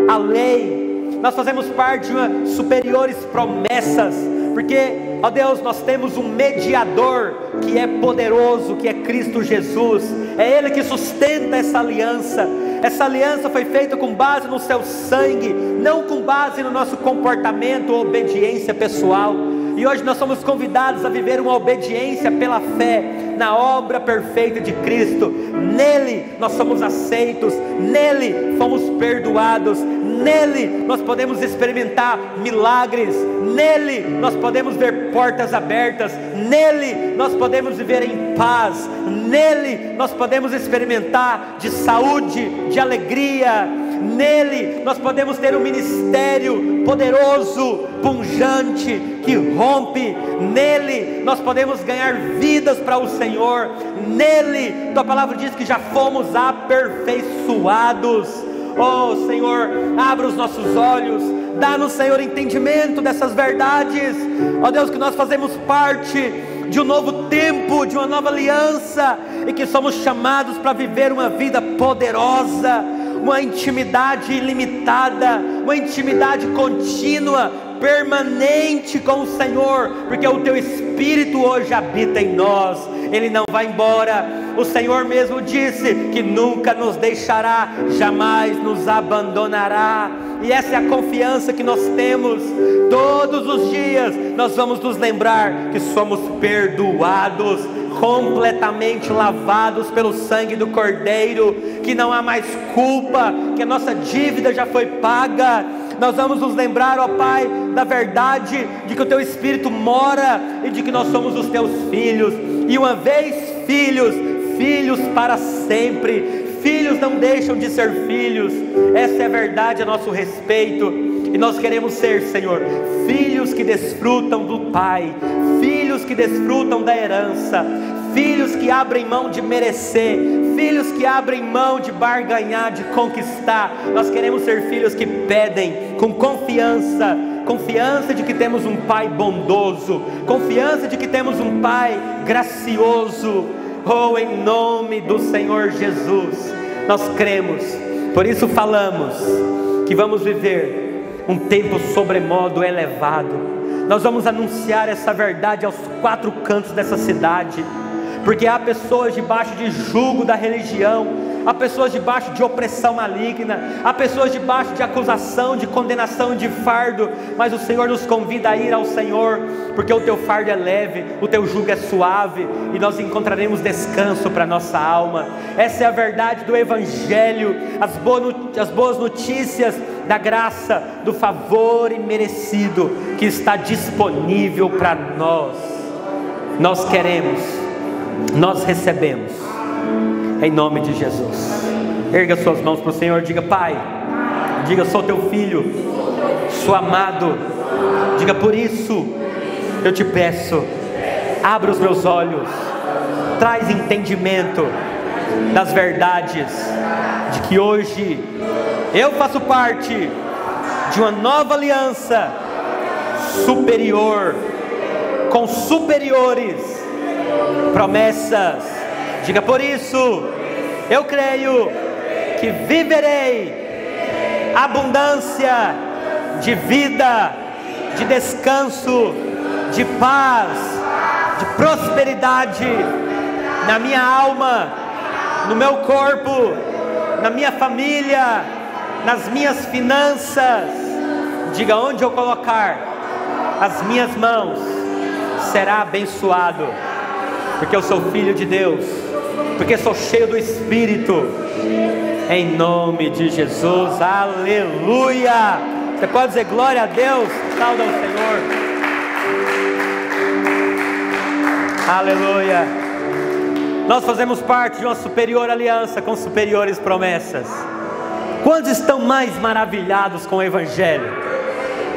à lei. Nós fazemos parte de uma superiores promessas, porque, ó Deus, nós temos um mediador que é poderoso, que é Cristo Jesus. É Ele que sustenta essa aliança. Essa aliança foi feita com base no seu sangue, não com base no nosso comportamento ou obediência pessoal. E hoje nós somos convidados a viver uma obediência pela fé na obra perfeita de Cristo. Nele nós somos aceitos, nele fomos perdoados, nele nós podemos experimentar milagres, nele nós podemos ver portas abertas, nele nós podemos viver em paz, nele nós podemos experimentar de saúde, de alegria, nele nós podemos ter um ministério poderoso, pungente, que rompe, nele nós podemos ganhar vidas para o Senhor, nele, tua palavra diz que já fomos aperfeiçoados. Oh Senhor, abra os nossos olhos, dá-nos, Senhor, entendimento dessas verdades. Ó Deus, que nós fazemos parte de um novo tempo, de uma nova aliança, e que somos chamados para viver uma vida poderosa, uma intimidade ilimitada, uma intimidade contínua, permanente com o Senhor, porque o Teu Espírito hoje habita em nós, Ele não vai embora. O Senhor mesmo disse que nunca nos deixará, jamais nos abandonará, e essa é a confiança que nós temos. Todos os dias nós vamos nos lembrar que somos perdoados, completamente lavados pelo sangue do Cordeiro, que não há mais culpa, que a nossa dívida já foi paga. Nós vamos nos lembrar, ó Pai, da verdade de que o Teu Espírito mora e de que nós somos os Teus filhos, e uma vez filhos, filhos para sempre. Filhos não deixam de ser filhos. Essa é a verdade a nosso respeito, e nós queremos ser, Senhor, filhos que desfrutam do Pai, filhos que desfrutam da herança, filhos que abrem mão de merecer, filhos que abrem mão de barganhar, de conquistar. Nós queremos ser filhos que pedem com confiança, confiança de que temos um Pai bondoso, confiança de que temos um Pai gracioso. Oh, em nome do Senhor Jesus, nós cremos, por isso falamos que vamos viver um tempo sobremodo elevado. Nós vamos anunciar essa verdade aos quatro cantos dessa cidade, porque há pessoas debaixo de jugo da religião, há pessoas debaixo de opressão maligna, há pessoas debaixo de acusação, de condenação, de fardo, mas o Senhor nos convida a ir ao Senhor, porque o Teu fardo é leve, o Teu jugo é suave, e nós encontraremos descanso para a nossa alma. Essa é a verdade do Evangelho, as boas notícias da graça, do favor imerecido que está disponível para nós. Nós queremos, nós recebemos, em nome de Jesus. Erga suas mãos para o Senhor, diga: Pai, diga: sou Teu filho, sou amado. Diga: por isso eu te peço, abra os meus olhos, traz entendimento das verdades de que hoje eu faço parte de uma nova aliança superior, com superiores promessas. Diga: por isso eu creio que viverei abundância de vida, de descanso, de paz, de prosperidade na minha alma, no meu corpo, na minha família, nas minhas finanças. Diga: onde eu colocar as minhas mãos será abençoado, porque eu sou filho de Deus, porque sou cheio do Espírito, em nome de Jesus. Aleluia! Você pode dizer glória a Deus? Salve ao Senhor. Aleluia! Nós fazemos parte de uma superior aliança com superiores promessas. Quantos estão mais maravilhados com o Evangelho?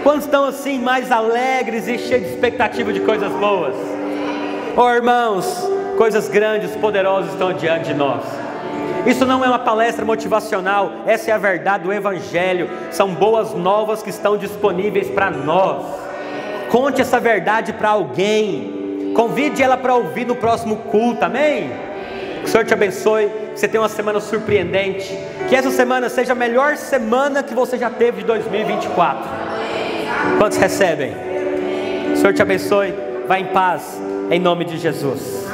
Quantos estão assim mais alegres e cheios de expectativa de coisas boas? Oh irmãos, coisas grandes, poderosas estão diante de nós. Isso não é uma palestra motivacional, essa é a verdade do Evangelho. São boas novas que estão disponíveis para nós. Conte essa verdade para alguém, convide ela para ouvir no próximo culto, amém? Que o Senhor te abençoe, que você tenha uma semana surpreendente, que essa semana seja a melhor semana que você já teve de 2024. Quantos recebem? O Senhor te abençoe. Vá em paz, em nome de Jesus.